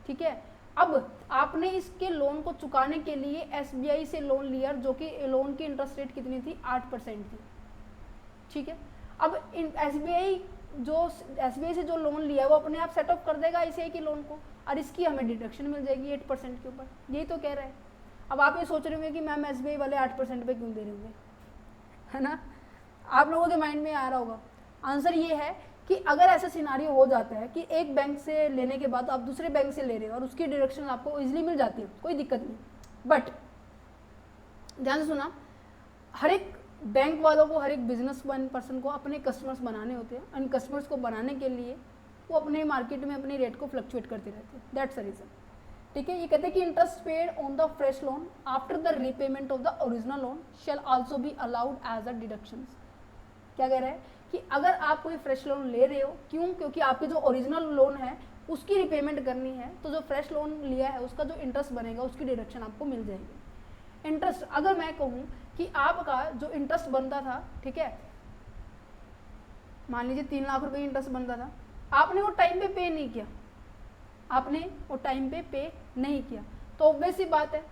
ठीक है, अब आपने इसके लोन को चुकाने के लिए SBI से लोन लिया, जो कि लोन की इंटरेस्ट रेट कितनी थी, 8% थी, ठीक है। अब SBI से जो लोन लिया वो अपने आप सेटअप कर देगा ICICI के लोन को, और इसकी हमें डिडक्शन मिल जाएगी 8% के ऊपर, यही तो कह रहे हैं। अब आप ये सोच रहे होंगे कि मैम SBI वाले 8% पे क्यों दे रहे होंगे, है ना, आप लोगों के माइंड में आ रहा होगा। आंसर ये है कि अगर ऐसा सिनारियो हो जाता है कि एक बैंक से लेने के बाद आप दूसरे बैंक से ले रहे हो और उसकी डिडक्शन आपको इजीली मिल जाती है, कोई दिक्कत नहीं, बट ध्यान से सुना, हर एक बैंक वालों को, हर एक बिजनेस पर्सन को अपने कस्टमर्स बनाने होते हैं, इन कस्टमर्स को बनाने के लिए वो अपने मार्केट में अपने रेट को फ्लक्चुएट करते रहते हैं, दैट्स द रीजन, ठीक है। ये कहते हैं कि interest paid on the fresh loan after the repayment of the original loan shall also be allowed as a deductions. क्या कह रहा है कि अगर आप कोई फ्रेश लोन ले रहे हो, क्यों, क्योंकि आपके जो ओरिजिनल लोन है उसकी रिपेमेंट करनी है, तो जो फ्रेश लोन लिया है उसका जो इंटरेस्ट बनेगा उसकी डिडक्शन आपको मिल जाएगी। इंटरेस्ट, अगर मैं कहूँ कि आपका जो इंटरेस्ट बनता था, ठीक है, मान लीजिए 3 लाख रुपए इंटरेस्ट बनता था, आपने वो टाइम पे पे नहीं किया, आपने वो टाइम पे नहीं किया, तो ऑब्वियस सी बात है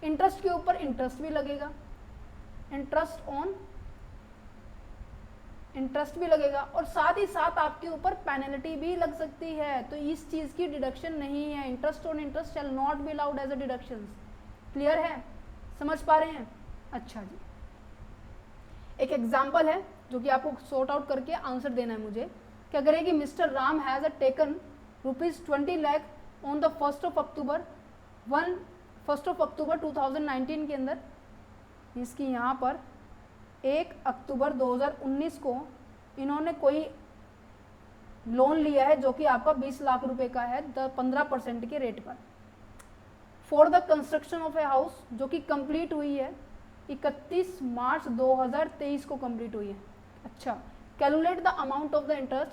इंटरेस्ट के ऊपर इंटरेस्ट भी लगेगा, इंटरेस्ट ऑन इंटरेस्ट भी लगेगा, और साथ ही साथ आपके ऊपर पेनल्टी भी लग सकती है, तो इस चीज की डिडक्शन नहीं है। Interest on interest shall not be allowed as a deductions. Clear है, समझ पा रहे हैं? अच्छा जी, एक एग्जांपल है जो कि आपको सॉर्ट आउट करके आंसर देना है मुझे। क्या करें कि mister Ram has taken ₹20 lakh on the 1 अक्टूबर 2019 के अंदर, इसकी यहाँ पर 1 अक्टूबर 2019 को इन्होंने कोई लोन लिया है जो कि आपका 20 लाख रुपए का है 15% के रेट पर, for the construction of a house, जो कि कंप्लीट हुई है 31 मार्च 2023 को कंप्लीट हुई है। अच्छा, calculate the amount of the interest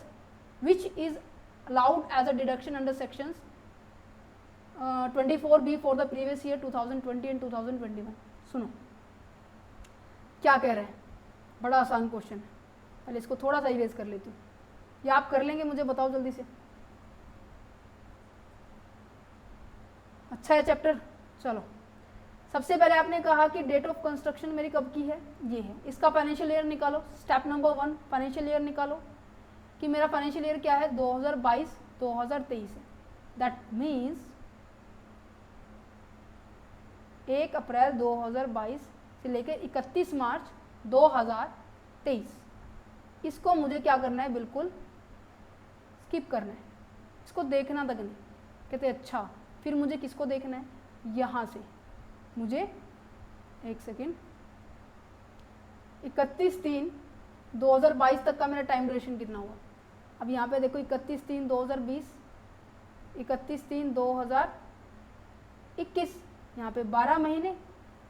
which is allowed as a deduction under sections 24B for the previous year 2020 and 2021। सुनो क्या कह रहे हैं, बड़ा आसान क्वेश्चन है, पहले इसको थोड़ा सा इरेज कर लेती हूँ, या आप कर लेंगे, मुझे बताओ जल्दी से। अच्छा है चैप्टर, चलो सबसे पहले आपने कहा कि डेट ऑफ कंस्ट्रक्शन मेरी कब की है, ये है, इसका फाइनेंशियल ईयर निकालो। स्टेप नंबर 1, फाइनेंशियल ईयर निकालो कि मेरा फाइनेंशियल ईयर क्या है, 2022-2023 है। दैट मीन्स 1 अप्रैल 2022 से लेकर 31 मार्च 2023, इसको मुझे क्या करना है, बिल्कुल स्किप करना है, इसको देखना तक नहीं। कहते अच्छा, फिर मुझे किसको देखना है, यहाँ से मुझे, एक सेकेंड, 31/3/2022 तक का मेरा टाइम ड्यूरेशन कितना हुआ। अब यहाँ पे देखो 31/3/2020, 31/3/2021, यहाँ पे 12 महीने,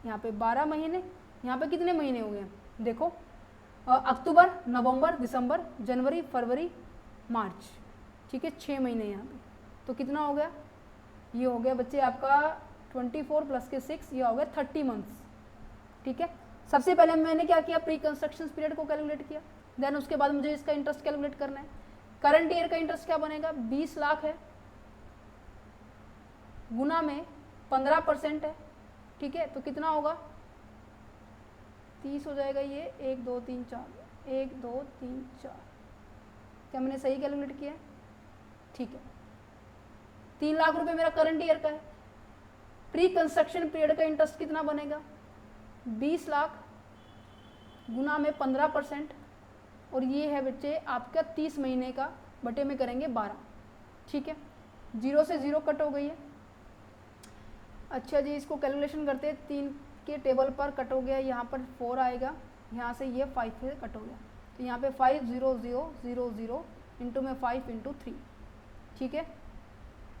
यहाँ पे 12 महीने, यहाँ पे कितने महीने हो गए देखो, अक्टूबर, नवंबर, दिसंबर, जनवरी, फरवरी, मार्च, ठीक है, 6 महीने यहाँ पे, तो कितना हो गया, ये हो गया बच्चे आपका 24 प्लस के 6, ये हो गया 30 मंथ्स, ठीक है। सबसे पहले मैंने क्या किया, प्री कंस्ट्रक्शन पीरियड को कैलकुलेट किया, देन उसके बाद मुझे इसका इंटरेस्ट कैलकुलेट करना है। करंट ईयर का इंटरेस्ट क्या बनेगा, 20 लाख है, गुना में 15% है, ठीक है, तो कितना होगा, 30 हो जाएगा, ये 1 2 3 4 1 2 3 4, क्या मैंने सही कैलकुलेट किया है? ठीक है। 3 लाख रुपए मेरा करंट ईयर का है। प्री कंस्ट्रक्शन पीरियड का इंटरेस्ट कितना बनेगा? 20 लाख गुना में 15%, और ये है बच्चे आपका 30 महीने का, बटे में करेंगे 12। ठीक है, 0 से 0 कट हो गई है। अच्छा जी, इसको कैलकुलेशन करते हैं। 3 के टेबल पर कट हो गया, यहाँ पर 4 आएगा, यहाँ से ये 5 से कट हो गया, तो यहाँ पे 5 0 0 0 0 इंटू में 5 इंटू 3, ठीक है,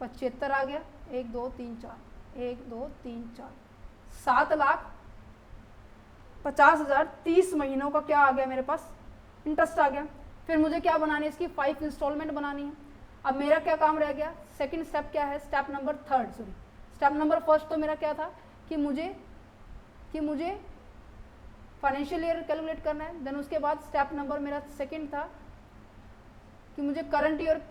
75 आ गया। 1 2 3 4, 1 2 3 4, 7,50,000 30 महीनों का क्या आ गया मेरे पास? इंटरेस्ट आ गया। फिर मुझे क्या बनानी है? इसकी 5 इंस्टॉलमेंट बनानी है। अब मेरा क्या काम रह गया? सेकंड स्टेप क्या है? स्टेप नंबर फर्स्ट तो मेरा क्या था कि मुझे फाइनेंशियल ईयर कैलकुलेट करना है। देन उसके बाद स्टेप नंबर मेरा सेकंड था कि मुझे current year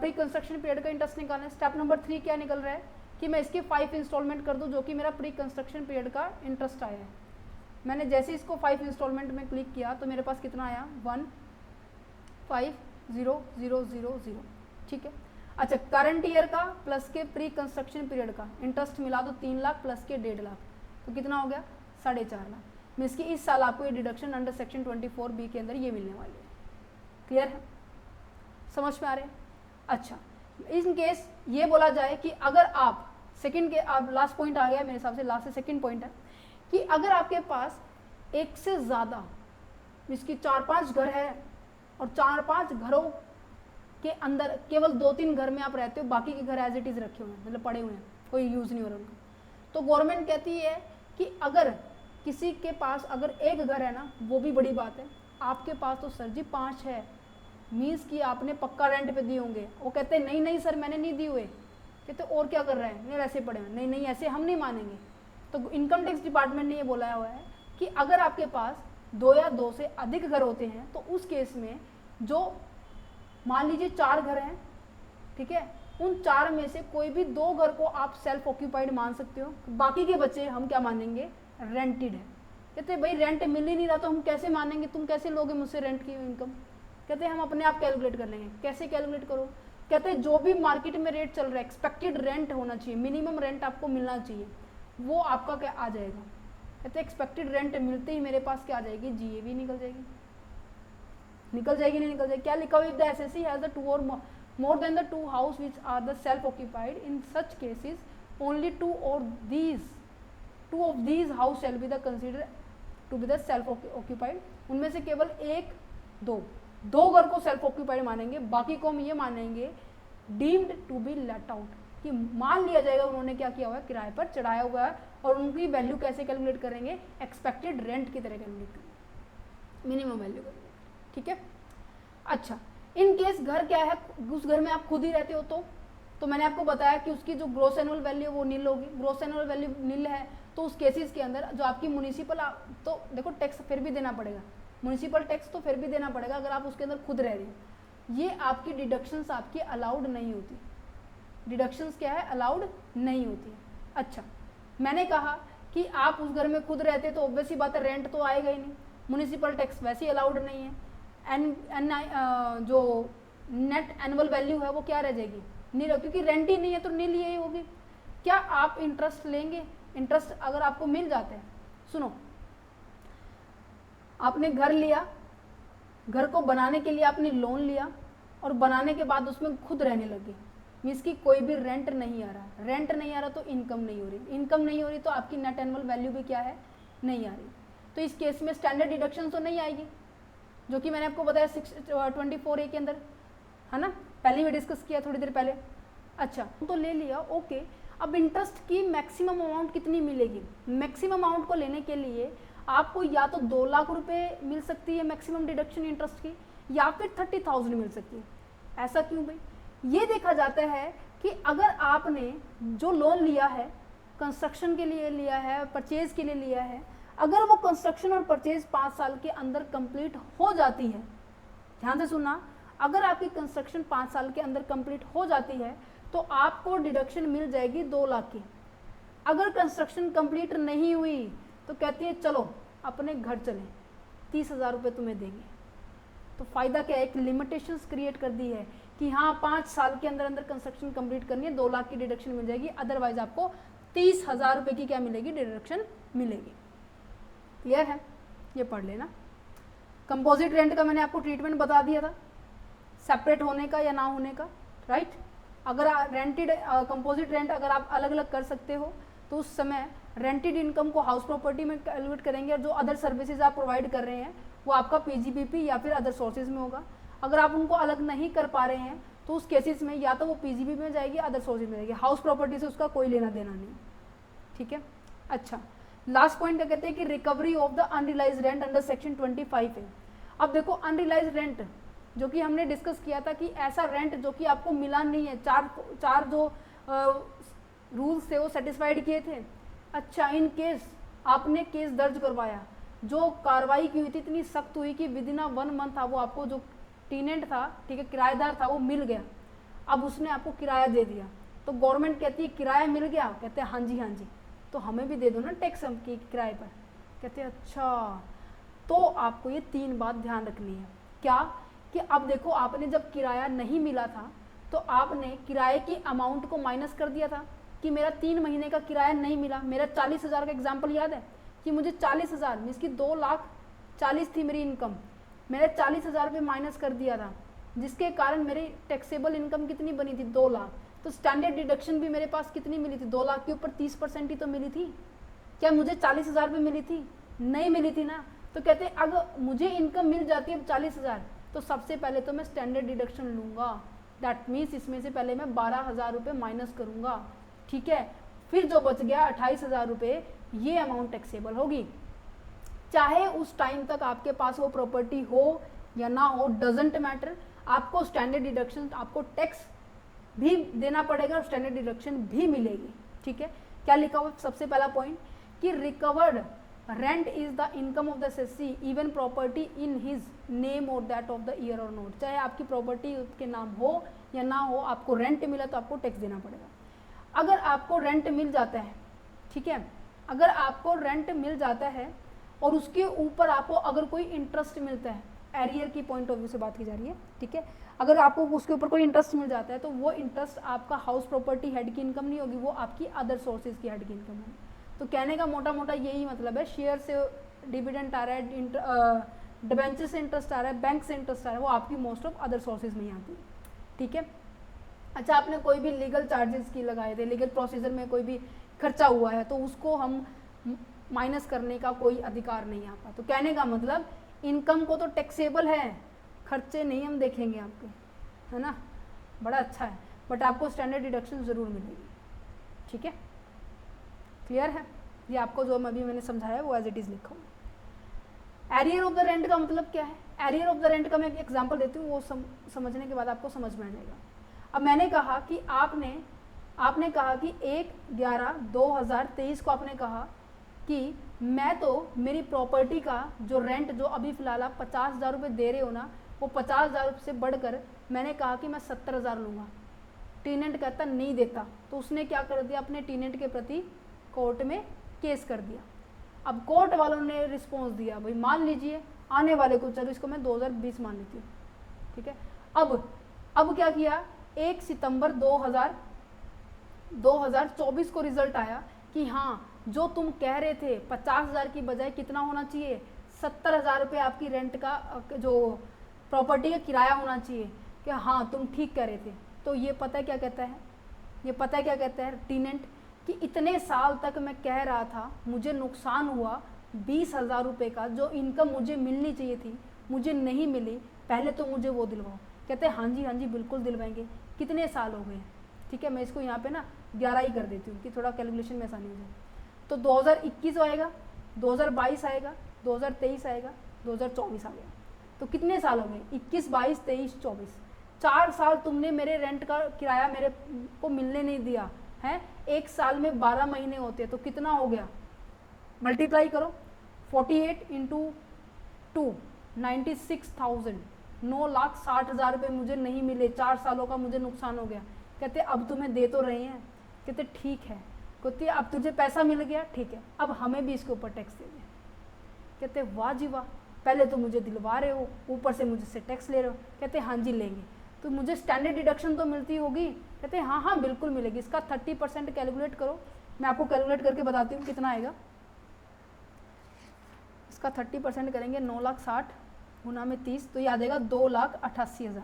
pre construction period का इंटरेस्ट निकालना है। स्टेप नंबर 3 क्या निकल रहा है कि मैं इसकी 5 इंस्टॉलमेंट कर दूं, जो कि मेरा प्री कंस्ट्रक्शन पीरियड का इंटरेस्ट आया है। मैंने जैसे इसको 5 इंस्टॉलमेंट में क्लिक किया तो मेरे पास कितना आया? 1,5,0,0,0,0। ठीक है। अच्छा, करंट ईयर का प्लस के प्री कंस्ट्रक्शन पीरियड का इंटरेस्ट मिला दो 3 लाख प्लस के 1.5 लाख, तो कितना हो गया? 4.5 लाख। मीन्स कि इस साल आपको ये डिडक्शन अंडर सेक्शन 24B के अंदर ये मिलने वाली है। क्लियर है? समझ में आ रहे हैं? अच्छा, इन केस ये बोला जाए कि अगर आप सेकंड के, आप लास्ट पॉइंट आ गया मेरे हिसाब से, लास्ट से सेकंड पॉइंट है कि अगर आपके पास एक से ज़्यादा इसकी 4-5 घर है और 4-5 घरों के अंदर केवल 2-3 घर में आप रहते हो, बाकी के घर एज इट इज़ रखे हुए हैं, मतलब पड़े हुए हैं, कोई यूज़ नहीं हो रहा उनका, तो गवर्नमेंट कहती है कि अगर किसी के पास अगर एक घर है ना, वो भी बड़ी बात है, आपके पास तो सर जी 5 है, मीन्स कि आपने पक्का रेंट पे दिए होंगे। वो कहते हैं नहीं सर मैंने नहीं दिए हुए। कहते और क्या कर रहे हैं? नहीं वैसे पड़े हैं। नहीं ऐसे हम नहीं मानेंगे। तो इनकम टैक्स डिपार्टमेंट ने ये बोला हुआ है कि अगर आपके पास 2 या 2 से अधिक घर होते हैं तो उस केस में, जो मान लीजिए 4 घर हैं, ठीक है, उन 4 में से कोई भी 2 घर को आप सेल्फ ऑक्यूपाइड मान सकते हो, बाकी के बच्चे हम क्या मानेंगे? रेंटेड है। कहते भाई रेंट मिल ही नहीं रहा तो हम कैसे मानेंगे? तुम कैसे लोगे मुझसे रेंट की इनकम? कहते हम अपने आप कैलकुलेट कर लेंगे। कैसे कैलकुलेट करो? कहते हैं जो भी मार्केट में रेट चल रहा है, एक्सपेक्टेड रेंट होना चाहिए, मिनिमम रेंट आपको मिलना चाहिए, वो आपका क्या आ जाएगा? कहते एक्सपेक्टेड रेंट मिलते ही मेरे पास क्या आ जाएगी? GAV निकल जाएगी। निकल जाएगी नहीं निकल जाएगी? क्या लिखा हुआ? If the SSC has the 2 और more than the 2 house which are the self occupied, in such cases only 2 of these house shall be the considered to be the self occupied। उनमें से केवल 1-2 घर को सेल्फ ऑक्यूपाइड मानेंगे, बाकी को हम ये मानेंगे deemed to be let out, कि मान लिया जाएगा उन्होंने क्या किया हुआ है? किराए पर चढ़ाया हुआ है। और उनकी वैल्यू कैसे कैलकुलेट करेंगे? एक्सपेक्टेड रेंट की तरह कैलकुलेट करेंगे, मिनिमम वैल्यू करेंगे। ठीक है। अच्छा, इन केस घर क्या है, उस घर में आप खुद ही रहते हो तो मैंने आपको बताया कि उसकी जो ग्रॉस एनुअल वैल्यू वो नील होगी। ग्रॉस एनुअल वैल्यू नील है तो उस केसेस के अंदर जो आपकी म्युनिसिपल, तो देखो टैक्स फिर भी देना पड़ेगा, म्युनिसिपल टैक्स तो फिर भी देना पड़ेगा अगर आप उसके अंदर खुद रह रहे हो। ये आपकी डिडक्शंस आपकी अलाउड नहीं होती। डिडक्शंस क्या है? अलाउड नहीं होती है। अच्छा, मैंने कहा कि आप उस घर में खुद रहते तो ऑब्वियस ही बात है रेंट तो आएगा ही नहीं, म्युनिसिपल टैक्स वैसे ही अलाउड नहीं है, जो नेट एनुअल वैल्यू है वो क्या रह जाएगी? नील, क्योंकि रेंट ही नहीं है तो नील यही होगी। क्या आप इंटरेस्ट लेंगे? इंटरेस्ट अगर आपको मिल जाते हैं, सुनो, आपने घर लिया, घर को बनाने के लिए आपने लोन लिया और बनाने के बाद उसमें खुद रहने लगे, मीन्स कि कोई भी रेंट नहीं आ रहा। रेंट नहीं आ रहा तो इनकम नहीं हो रही, इनकम नहीं हो रही तो आपकी नेट एनुअल वैल्यू भी क्या है? नहीं आ रही। तो इस केस में स्टैंडर्ड डिडक्शन तो नहीं आएगी, जो कि मैंने आपको बताया 24A के अंदर, है ना, पहले भी डिस्कस किया थोड़ी देर पहले। अच्छा, तो ले लिया, ओके। अब इंटरेस्ट की मैक्सिमम अमाउंट कितनी मिलेगी? मैक्सिमम अमाउंट को लेने के लिए आपको या तो 2 लाख रुपए मिल सकती है मैक्सिमम डिडक्शन इंटरेस्ट की, या फिर 30,000 मिल सकती है। ऐसा क्यों भाई? ये देखा जाता है कि अगर आपने जो लोन लिया है, कंस्ट्रक्शन के लिए लिया है, परचेज के लिए लिया है, अगर वो कंस्ट्रक्शन और परचेज 5 साल के अंदर कंप्लीट हो जाती है, ध्यान से सुनना, अगर आपकी कंस्ट्रक्शन 5 साल के अंदर कंप्लीट हो जाती है तो आपको डिडक्शन मिल जाएगी 2 लाख की। अगर कंस्ट्रक्शन कंप्लीट नहीं हुई तो कहती है चलो अपने घर चलें, 30,000 रुपये तुम्हें देंगे। तो फ़ायदा क्या है, एक लिमिटेशंस क्रिएट कर दी है कि हाँ 5 साल के अंदर अंदर कंस्ट्रक्शन कंप्लीट करनी है, 2 लाख की डिडक्शन मिल जाएगी, अदरवाइज आपको 30,000 रुपये की क्या मिलेगी, डिडक्शन मिलेगी। क्लियर है, ये पढ़ लेना। कंपोजिट रेंट का मैंने आपको ट्रीटमेंट बता दिया था, सेपरेट होने का या ना होने का, राइट। अगर रेंटेड कंपोजिट रेंट अगर आप अलग अलग कर सकते हो तो उस समय रेंटेड इनकम को हाउस प्रॉपर्टी में कैलकुलेट करेंगे, और जो अदर सर्विसेज आप प्रोवाइड कर रहे हैं वो आपका पीजीबीपी या फिर अदर सोर्सेज में होगा। अगर आप उनको अलग नहीं कर पा रहे हैं तो उस केसेस में या तो वो पीजीबीपी में जाएगी, अदर सोर्सेज में जाएगी, हाउस प्रॉपर्टी से उसका कोई लेना देना नहीं। ठीक है, अच्छा लास्ट पॉइंट क्या कहते हैं कि recovery of the unrealised rent under section 25 है। अब देखो अनरियलाइज्ड रेंट जो कि हमने डिस्कस किया था कि ऐसा रेंट जो कि आपको मिला नहीं है, चार जो रूल्स थे वो सेटिस्फाइड किए थे। अच्छा, इन केस आपने केस दर्ज करवाया, जो कार्रवाई की हुई थी इतनी सख्त हुई कि विद इन 1 मंथ था वो आपको जो टेनेंट था, ठीक है, किराएदार था, वो मिल गया, अब उसने आपको किराया दे दिया, तो गवर्नमेंट कहती है किराया मिल गया, कहते हैं हाँ जी हाँ जी, तो हमें भी दे दो ना टैक्स हम की किराए पर, कहते हैं अच्छा। तो आपको ये 3 बात ध्यान रखनी है, क्या कि अब देखो आपने जब किराया नहीं मिला था तो आपने किराए की अमाउंट को माइनस कर दिया था कि मेरा 3 महीने का किराया नहीं मिला। मेरा 40,000 का एग्जाम्पल याद है कि मुझे 40,000 मीन्स की 2,40,000 थी मेरी इनकम, मैंने 40,000 रुपये माइनस कर दिया था, जिसके कारण मेरी टैक्सेबल इनकम कितनी बनी थी, 2 लाख। तो स्टैंडर्ड डिडक्शन भी मेरे पास कितनी मिली थी, 2 लाख के ऊपर 30% ही तो मिली थी। क्या मुझे 40,000 रुपये मिली थी? नहीं मिली थी ना। तो कहते हैं अगर मुझे इनकम मिल जाती है 40,000 तो सबसे पहले तो मैं स्टैंडर्ड डिडक्शन लूँगा, दैट मीन्स इसमें से पहले मैं 12,000 रुपये माइनस करूँगा, ठीक है। फिर जो बच गया 28,000 रुपये, ये अमाउंट टैक्सेबल होगी। चाहे उस टाइम तक आपके पास वो प्रॉपर्टी हो या ना हो, डजेंट मैटर, आपको स्टैंडर्ड डिडक्शन, आपको टैक्स भी देना पड़ेगा और स्टैंडर्ड डिडक्शन भी मिलेगी, ठीक है। क्या लिखा हुआ सबसे पहला पॉइंट कि recovered rent is the income of the assessee even property in his name और दैट ऑफ द ईयर और नोट। चाहे आपकी प्रॉपर्टी के नाम हो या ना हो, आपको रेंट मिला तो आपको टैक्स देना पड़ेगा। अगर आपको रेंट मिल जाता है, ठीक है, अगर आपको रेंट मिल जाता है और उसके ऊपर आपको अगर कोई इंटरेस्ट मिलता है, एरियर की पॉइंट ऑफ व्यू से बात की जा रही है, ठीक है, अगर आपको उसके ऊपर कोई इंटरेस्ट मिल जाता है तो वो इंटरेस्ट आपका हाउस प्रॉपर्टी हेड की इनकम नहीं होगी, वो आपकी अदर सोर्सेज की हेड की इनकम होगी। तो कहने का मोटा मोटा यही मतलब है, शेयर से डिविडेंड आ रहा है, डिबेंचर से इंटरेस्ट आ रहा है, बैंक से इंटरेस्ट आ रहा है, वो आपकी मोस्ट ऑफ अदर सोर्सेज में ही आती है, ठीक है। अच्छा, आपने कोई भी लीगल चार्जेस की लगाए थे, लीगल प्रोसीजर में कोई भी खर्चा हुआ है तो उसको हम माइनस करने का कोई अधिकार नहीं आपका। तो कहने का मतलब इनकम को तो टैक्सेबल है, खर्चे नहीं हम देखेंगे आपके, है ना, बड़ा अच्छा है, बट आपको स्टैंडर्ड डिडक्शन ज़रूर मिलेगी, ठीक है। क्लियर है, ये आपको जो अभी मैंने समझाया वो एज इट इज़ लिखा हुआ। एरियर ऑफ द रेंट का मतलब क्या है? एरियर ऑफ द रेंट का मैं एक एग्जांपल देती हूँ, वो समझने के बाद आपको समझ में आ जाएगा। अब मैंने कहा कि आपने कहा कि 1/11/2023 को आपने कहा कि मैं तो मेरी प्रॉपर्टी का जो रेंट जो अभी फ़िलहाल आप 50,000 रुपये दे रहे हो ना, वो 50,000 से बढ़कर मैंने कहा कि मैं 70,000 लूँगा। टेनेंट कहता नहीं देता, तो उसने क्या कर दिया, अपने टेनेंट के प्रति कोर्ट में केस कर दिया। अब कोर्ट वालों ने रिस्पॉन्स दिया, भाई मान लीजिए आने वाले को, चलो इसको मैं 2020 मान लेती हूँ, ठीक है। अब क्या किया, 1 सितंबर 2024 को रिजल्ट आया कि हाँ जो तुम कह रहे थे 50,000 की बजाय कितना होना चाहिए, 70,000 रुपये आपकी रेंट का जो प्रॉपर्टी का किराया होना चाहिए, कि हाँ तुम ठीक कह रहे थे। तो ये पता है क्या कहता है, टेनेंट, कि इतने साल तक मैं कह रहा था, मुझे नुकसान हुआ 20,000 रुपये का, जो इनकम मुझे मिलनी चाहिए थी मुझे नहीं मिली, पहले तो मुझे वो दिलवाओ। कहते हैं हाँ जी बिल्कुल दिलवाएंगे। कितने साल हो गए, ठीक है, मैं इसको यहाँ पे ना 11 ही कर देती हूँ कि थोड़ा कैलकुलेशन में आसानी हो जाए। तो 2021 आएगा, 2022 आएगा, 2023 आएगा, 2024 आ गया। तो कितने साल हो गए, 21, 22, 23, 24, 4 साल तुमने मेरे रेंट का किराया मेरे को मिलने नहीं दिया है। एक साल में 12 महीने होते हैं, तो कितना हो गया, मल्टीप्लाई करो, 48 × 2 96,000, 9,60,000 रुपये मुझे नहीं मिले, 4 सालों का मुझे नुकसान हो गया। कहते अब तुम्हें दे तो रहे हैं, कहते ठीक है, कहते अब तुझे पैसा मिल गया, ठीक है, अब हमें भी इसके ऊपर टैक्स दे दे। कहते वाह जी वाह, पहले तो मुझे दिलवा रहे हो, ऊपर से मुझसे टैक्स ले रहे हो। कहते हैं हाँ जी लेंगे, तो मुझे स्टैंडर्ड डिडक्शन तो मिलती होगी। कहते हैं हाँ हाँ बिल्कुल मिलेगी। इसका 30% कैलकुलेट करो, मैं आपको कैलकुलेट करके बताती हूँ कितना आएगा। इसका 30% करेंगे 9,60,000 गुना में 30, तो ये आ जाएगा 2,88,000।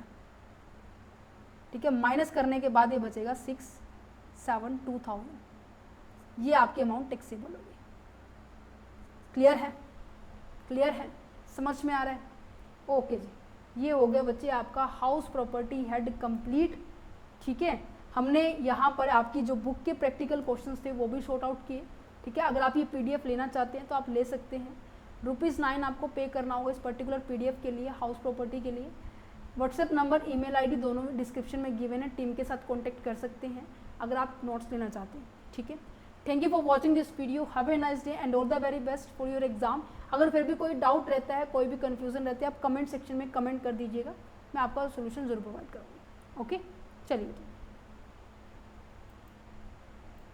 ठीक है, माइनस करने के बाद ये बचेगा 672,000। ये आपकी अमाउंट टैक्सेबल होगी। क्लियर है? क्लियर है? समझ में आ रहा है? ओके जी, ये हो गया बच्चे आपका हाउस प्रॉपर्टी हेड कंप्लीट। ठीक है, हमने यहाँ पर आपकी जो बुक के प्रैक्टिकल क्वेश्चंस थे वो भी शॉर्ट आउट किए। ठीक है, अगर आप ये पीडीएफ लेना चाहते हैं तो आप ले सकते हैं। ₹9 आपको पे करना होगा इस पर्टिकुलर पीडीएफ के लिए, हाउस प्रॉपर्टी के लिए। व्हाट्सएप नंबर, ईमेल आईडी दोनों डिस्क्रिप्शन में गिवन है, टीम के साथ कॉन्टैक्ट कर सकते हैं अगर आप नोट्स लेना चाहते हैं। ठीक है, thank you for watching this video, have a nice day and all the very best for your exam. अगर फिर भी कोई डाउट रहता है, कोई भी कन्फ्यूजन रहती है, आप कमेंट सेक्शन में कमेंट कर दीजिएगा, मैं आपका सोल्यूशन जरूर प्रोवाइड करूँगी। ओके, चलिए।